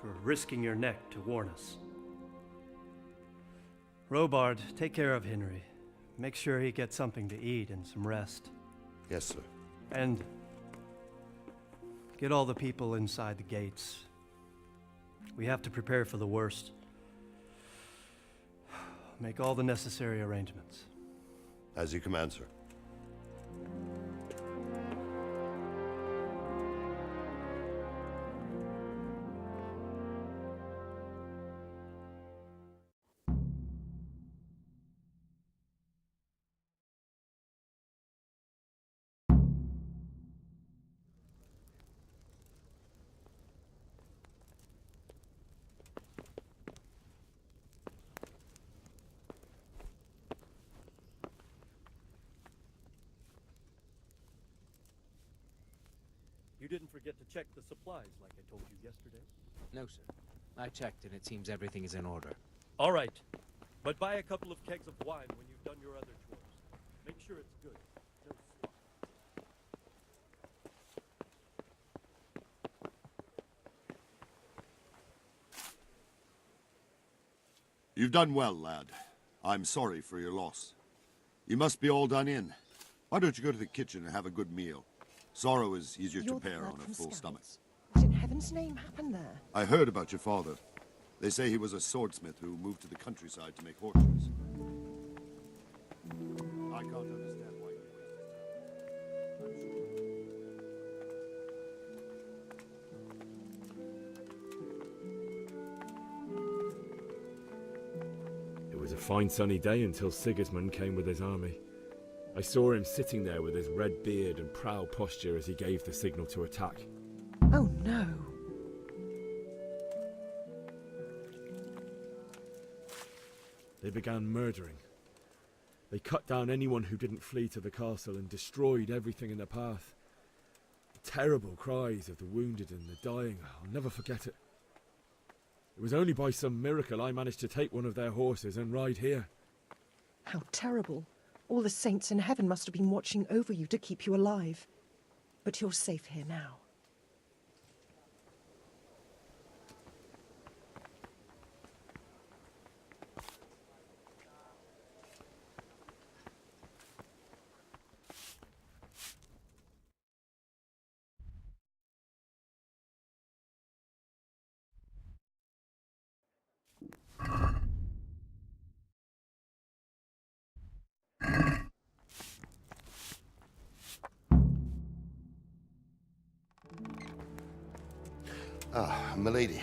S18: for risking your neck to warn us. Robard, take care of Henry. Make sure he gets something to eat and some rest.
S7: Yes, sir.
S18: And get all the people inside the gates. We have to prepare for the worst. Make all the necessary arrangements.
S7: As you command, sir.
S18: You didn't forget to check the supplies like I told you yesterday?
S10: No, sir. I checked and it seems everything is in order.
S18: All right. But buy a couple of kegs of wine when you've done your other chores. Make sure it's good. No slop.
S11: You've done well, lad. I'm sorry for your loss. You must be all done in. Why don't you go to the kitchen and have a good meal? Sorrow is easier to bear on a full stomach.
S1: What in heaven's name happened there?
S11: I heard about your father. They say he was a swordsmith who moved to the countryside to make horseshoes. I can't understand why he
S5: It was a fine sunny day until Sigismund came with his army. I saw him sitting there with his red beard and proud posture as he gave the signal to attack.
S1: Oh no.
S5: They began murdering. They cut down anyone who didn't flee to the castle and destroyed everything in their path. The terrible cries of the wounded and the dying, I'll never forget it. It was only by some miracle I managed to take one of their horses and ride here.
S1: How terrible. All the saints in heaven must have been watching over you to keep you alive. But you're safe here now.
S7: Ah, milady.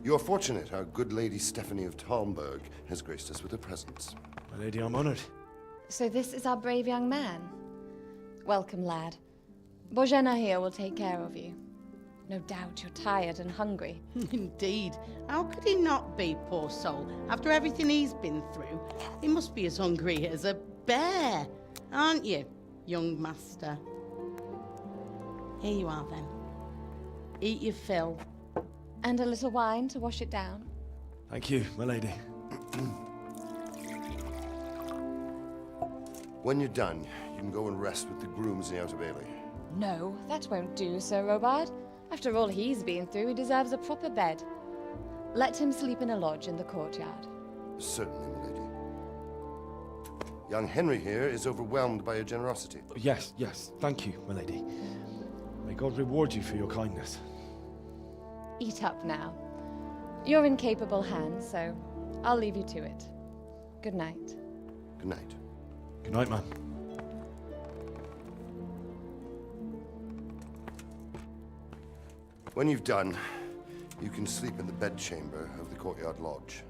S7: You are fortunate our good lady Stephanie of Talmberg has graced us with her presence.
S5: My lady, I'm honored.
S12: So this is our brave young man. Welcome, lad. Bozhena here will take care of you. No doubt you're tired and hungry.
S19: Indeed. How could he not be, poor soul? After everything he's been through, he must be as hungry as a
S8: bear, aren't you, young master? Here you are, then. Eat your fill.
S12: And a little wine to wash it down.
S5: Thank you, my lady.
S7: When you're done, you can go and rest with the grooms in the Outer Bailey.
S12: No, that won't do, Sir Robard. After all he's been through, he deserves a proper bed. Let him sleep in a lodge in the courtyard.
S7: Certainly, my lady. Young Henry here is overwhelmed by your generosity.
S5: Yes, yes, thank you, my lady. May God reward you for your kindness.
S12: Eat up now. You're in capable hands, so I'll leave you to it. Good night.
S7: Good night.
S5: Good night, man.
S7: When you've done, you can sleep in the bedchamber of the courtyard lodge.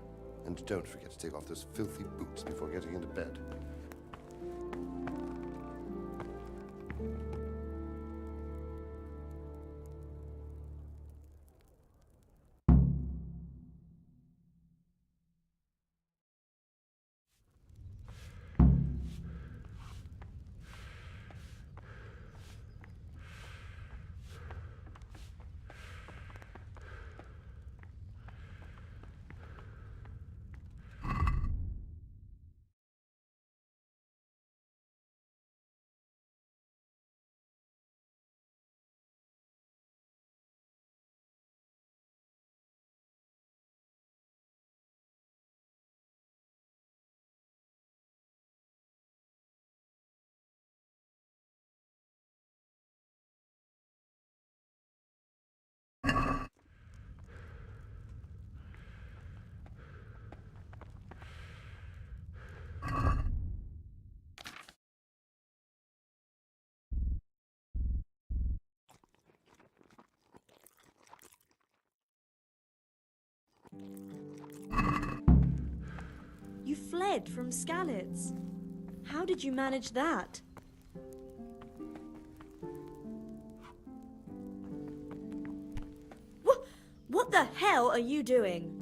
S7: And don't forget to take off those filthy boots before getting into bed.
S14: You fled from Skalitz. How did you manage that? What the hell are you doing?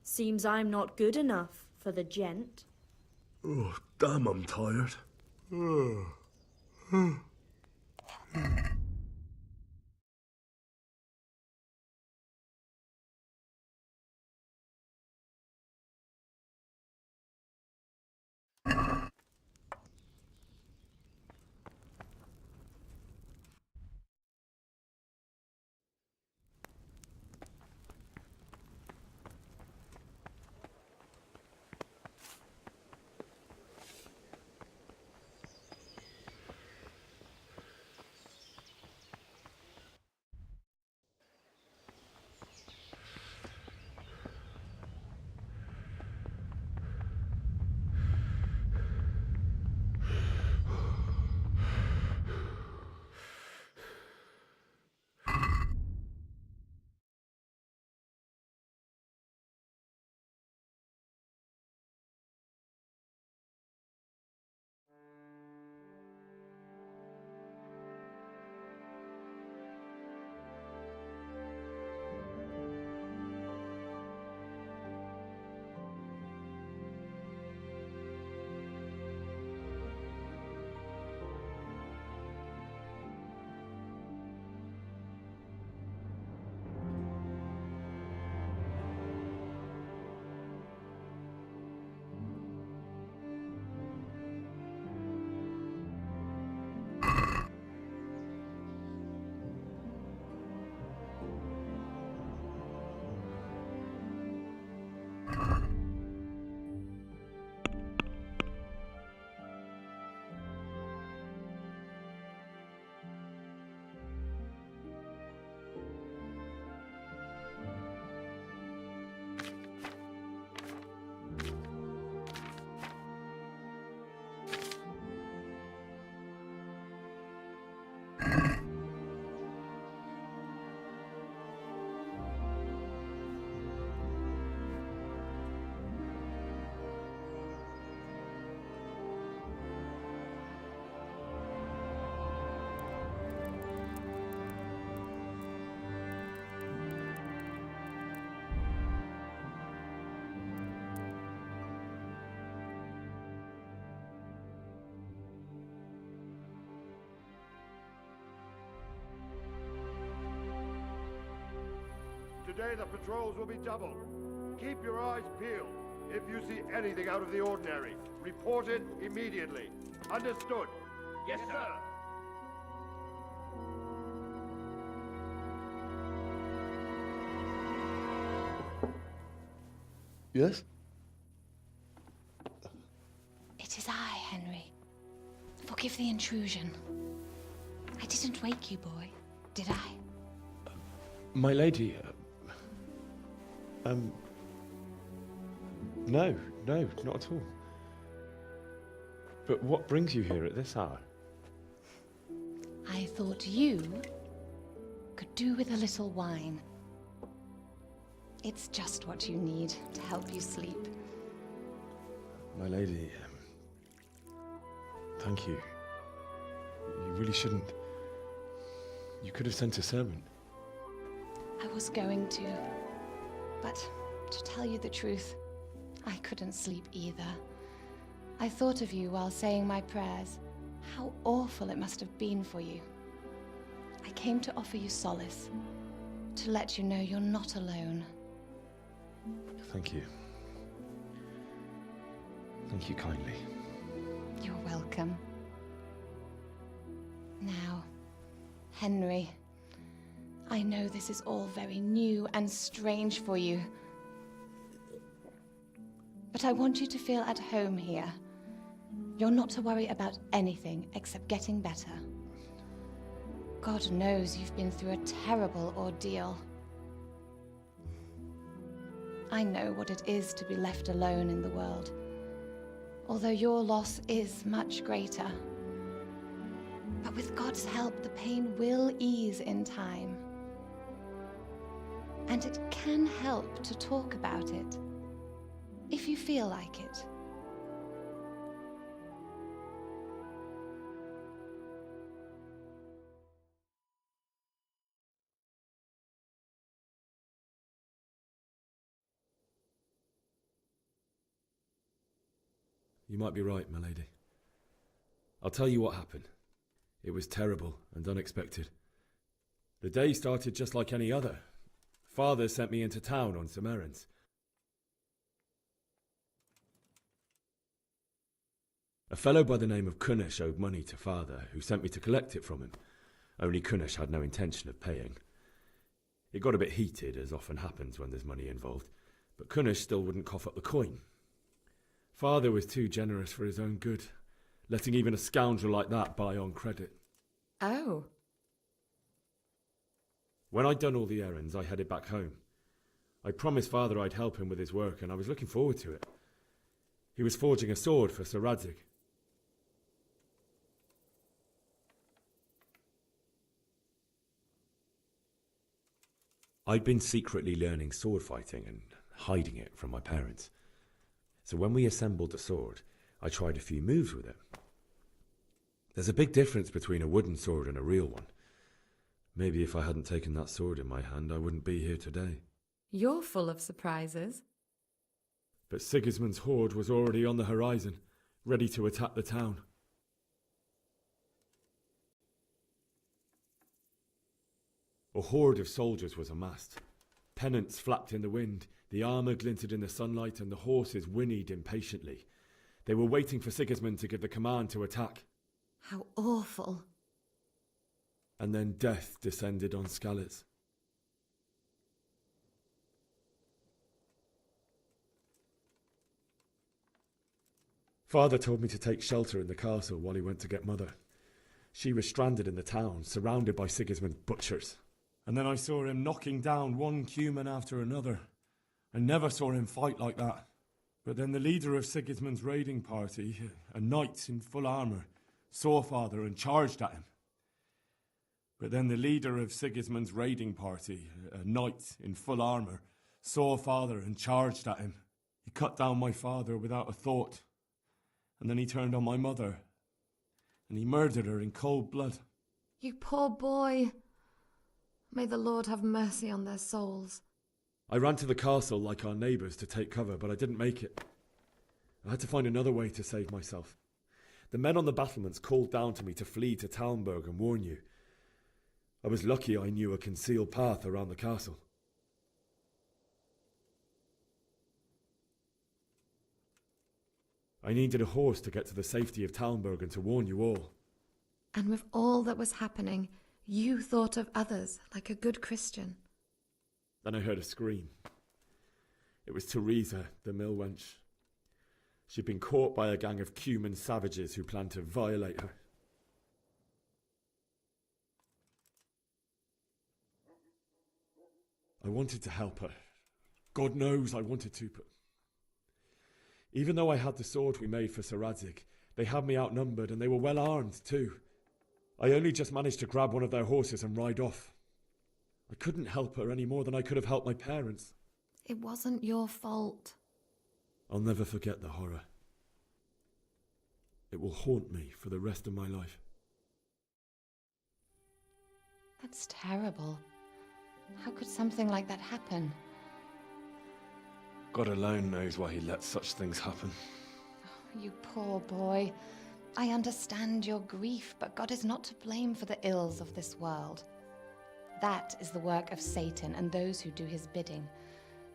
S14: Seems I'm not good enough for the gent.
S20: Oh, damn, I'm tired.
S7: Today the patrols will be doubled. Keep your eyes peeled. If you see anything out of the ordinary, report it immediately. Understood?
S18: Yes, sir.
S20: Yes?
S12: It is I, Henry. Forgive the intrusion. I didn't wake you, boy, did I?
S5: My lady, no, not at all. But what brings you here at this hour?
S12: I thought you could do with a little wine. It's just what you need to help you sleep.
S5: My lady, thank you. You really shouldn't. You could have sent a servant.
S12: I was going to, but to tell you the truth, I couldn't sleep either. I thought of you while saying my prayers. How awful it must have been for you. I came to offer you solace, to let you know you're not alone.
S5: Thank you. Thank you kindly.
S12: You're welcome. Now, Henry, I know this is all very new and strange for you, but I want you to feel at home here. You're not to worry about anything except getting better. God knows you've been through a terrible ordeal. I know what it is to be left alone in the world, although your loss is much greater. But with God's help, the pain will ease in time. And it can help to talk about it, if you feel like it.
S5: You might be right, my lady. I'll tell you what happened. It was terrible and unexpected. The day started just like any other. Father sent me into town on some errands. A fellow by the name of Kunnish owed money to Father, who sent me to collect it from him. Only Kunnish had no intention of paying. It got a bit heated, as often happens when there's money involved, but Kunnish still wouldn't cough up the coin. Father was too generous for his own good, letting even a scoundrel like that buy on credit.
S12: Oh.
S5: When I'd done all the errands, I headed back home. I promised Father I'd help him with his work, and I was looking forward to it. He was forging a sword for Sir Radzig. I'd been secretly learning sword fighting and hiding it from my parents. So when we assembled the sword, I tried a few moves with it. There's a big difference between a wooden sword and a real one. Maybe if I hadn't taken that sword in my hand, I wouldn't be here today.
S6: You're full of surprises.
S5: But Sigismund's horde was already on the horizon, ready to attack the town. A horde of soldiers was amassed. Pennants flapped in the wind, the armour glinted in the sunlight, and the horses whinnied impatiently. They were waiting for Sigismund to give the command to attack.
S6: How awful.
S5: And then death descended on Skalitz. Father told me to take shelter in the castle while he went to get Mother. She was stranded in the town, surrounded by Sigismund's butchers. And then I saw him knocking down one Cuman after another. I never saw him fight like that. But then the leader of Sigismund's raiding party, a knight in full armour, saw Father and charged at him. But then the leader of Sigismund's raiding party, a knight in full armour, saw Father and charged at him. He cut down my father without a thought. And then he turned on my mother. And he murdered her in cold blood.
S6: You poor boy. May the Lord have mercy on their souls.
S5: I ran to the castle like our neighbours to take cover, but I didn't make it. I had to find another way to save myself. The men on the battlements called down to me to flee to Talmberg and warn you. I was lucky I knew a concealed path around the castle. I needed a horse to get to the safety of Talmberg and to warn you all.
S12: And with all that was happening, you thought of others like a good Christian.
S5: Then I heard a scream. It was Teresa, the mill wench. She'd been caught by a gang of Cuman savages who planned to violate her. I wanted to help her. God knows I wanted to, but even though I had the sword we made for Sir Radzig, they had me outnumbered and they were well armed too. I only just managed to grab one of their horses and ride off. I couldn't help her any more than I could have helped my parents.
S12: It wasn't your fault.
S5: I'll never forget the horror. It will haunt me for the rest of my life.
S12: That's terrible. How could something like that happen?
S17: God alone knows why he lets such things happen.
S12: You poor boy. I understand your grief, but God is not to blame for the ills of this world. That is the work of Satan and those who do his bidding.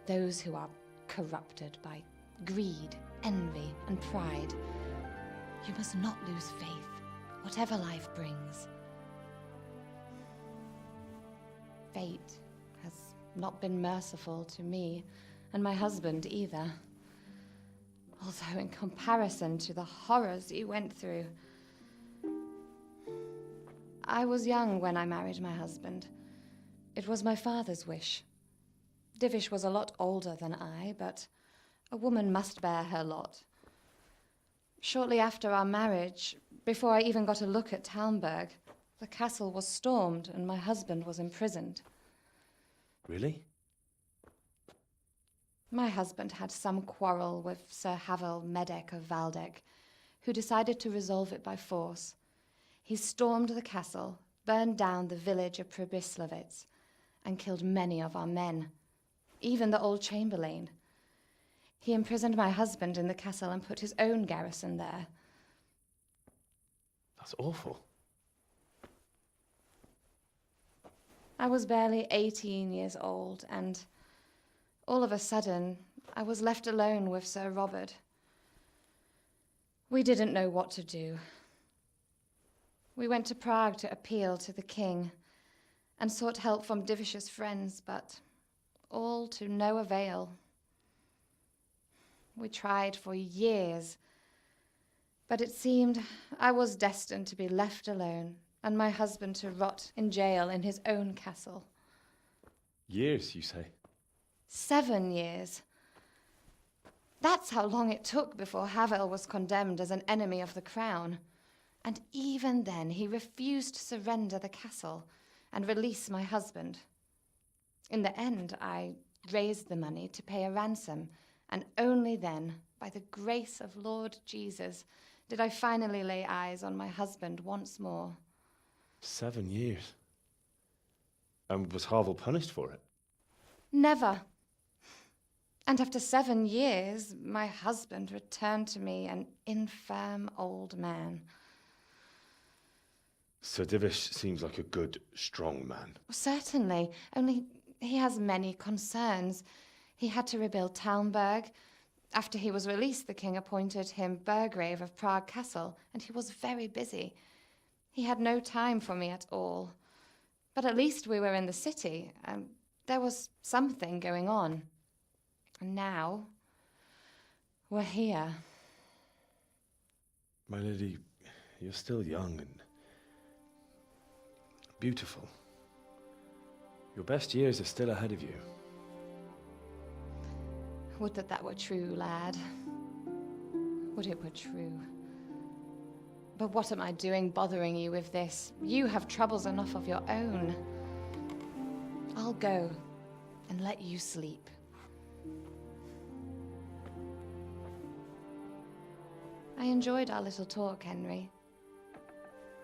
S12: Those who are corrupted by greed, envy, and pride. You must not lose faith, whatever life brings. Fate has not been merciful to me, and my husband either. Although in comparison to the horrors you went through. I was young when I married my husband. It was my father's wish. Divish was a lot older than I, but a woman must bear her lot. Shortly after our marriage, before I even got a look at Talmberg, the castle was stormed and my husband was imprisoned.
S17: Really?
S12: My husband had some quarrel with Sir Havel Medek of Valdek, who decided to resolve it by force. He stormed the castle, burned down the village of Pribyslavitz, and killed many of our men, even the old chamberlain. He imprisoned my husband in the castle and put his own garrison there.
S17: That's awful.
S12: I was barely 18 years old, and all of a sudden, I was left alone with Sir Robert. We didn't know what to do. We went to Prague to appeal to the king and sought help from Divish's friends, but all to no avail. We tried for years, but it seemed I was destined to be left alone and my husband to rot in jail in his own castle.
S17: Years, you say?
S12: 7 years. That's how long it took before Havel was condemned as an enemy of the crown. And even then, he refused to surrender the castle and release my husband. In the end, I raised the money to pay a ransom, and only then, by the grace of Lord Jesus, did I finally lay eyes on my husband once more.
S17: 7 years? And was Havel punished for it?
S12: Never. And after 7 years, my husband returned to me an infirm old man.
S17: Sir Divish seems like a good, strong man.
S12: Certainly, only he has many concerns. He had to rebuild Talmberg. After he was released, the king appointed him Burgrave of Prague Castle, and he was very busy. He had no time for me at all. But at least we were in the city, and there was something going on. And now, we're here.
S17: My lady, you're still young and beautiful. Your best years are still ahead of you.
S12: Would that that were true, lad. Would it were true. But what am I doing bothering you with this? You have troubles enough of your own. I'll go and let you sleep. I enjoyed our little talk, Henry.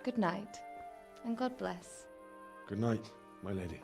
S12: Good night, and God bless.
S17: Good night, my lady.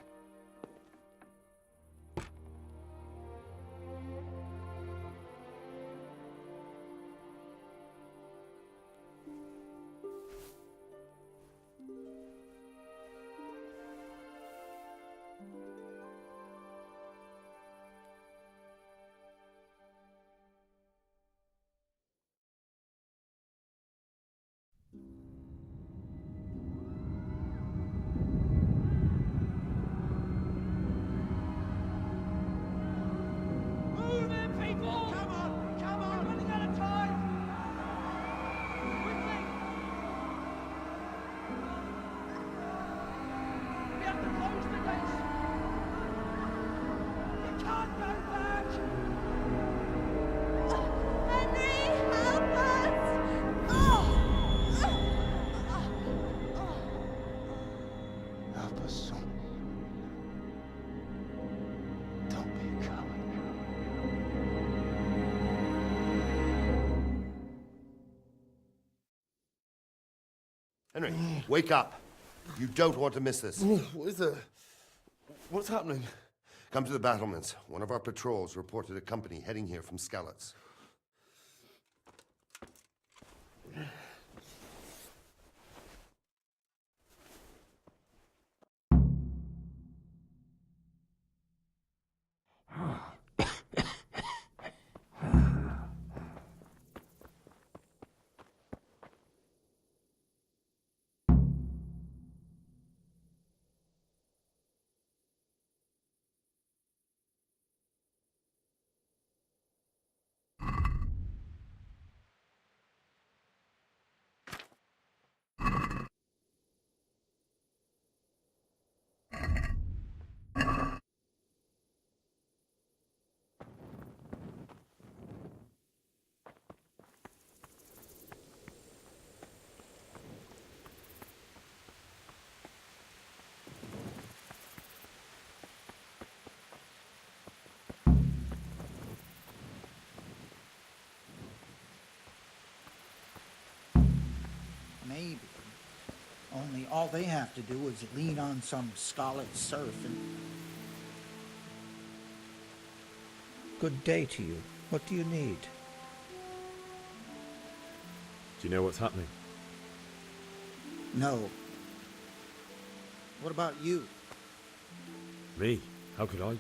S16: Help us, son. Don't be a coward.
S7: Henry, wake up. You don't want to miss this.
S20: What is it? What's happening?
S7: Come to the battlements. One of our patrols reported a company heading here from Skalitz.
S3: Maybe. Only all they have to do is lean on some Skalitz serf and... Good day to you. What do you need?
S5: Do you know what's happening?
S3: No. What about you?
S5: Me? How could I?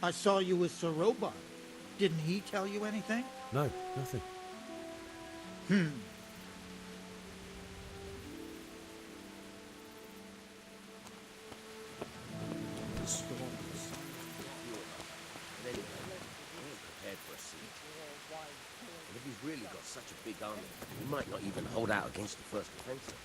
S3: I saw you with Sir Robot. Didn't he tell you anything?
S5: No, nothing.
S22: The storm is but anyway, he ain't prepared for a siege. And if he's really got such a big army, he might not even hold out against the first offensive.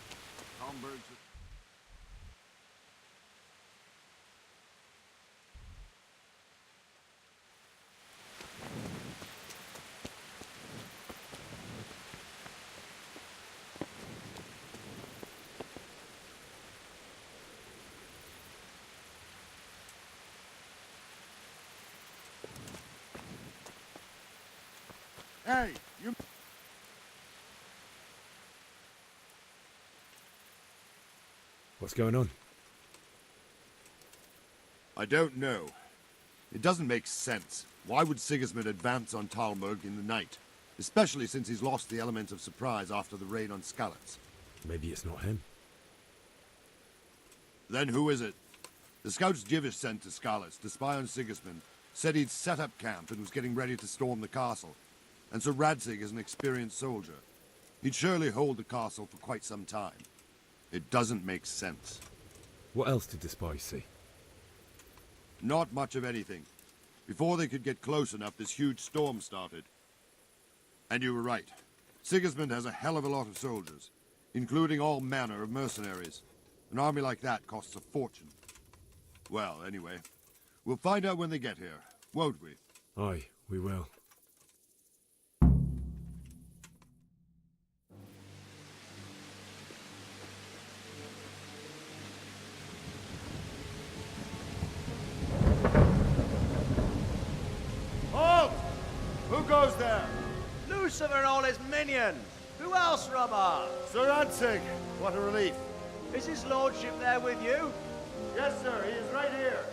S11: Hey, you...
S5: What's going on?
S11: I don't know. It doesn't make sense. Why would Sigismund advance on Talmberg in the night? Especially since he's lost the element of surprise after the raid on Skalitz.
S5: Maybe it's not him.
S11: Then who is it? The scouts Jivish sent to Skalitz to spy on Sigismund said he'd set up camp and was getting ready to storm the castle. And Sir Radzig is an experienced soldier. He'd surely hold the castle for quite some time. It doesn't make sense.
S5: What else did the spies see?
S11: Not much of anything. Before they could get close enough, this huge storm started. And you were right. Sigismund has a hell of a lot of soldiers, including all manner of mercenaries. An army like that costs a fortune. Well, anyway, we'll find out when they get here, won't we?
S5: Aye, we will.
S11: Halt! Who goes there?
S23: Lucifer and all his minions! Who else, Robert?
S7: Sir Radzig! What a relief.
S23: Is his lordship there with you?
S7: Yes, sir. He is right here.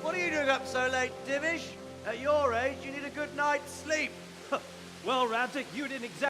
S23: What are you doing up so late, Divish? At your age, you need a good night's sleep.
S17: Well, Radzig, you didn't exactly...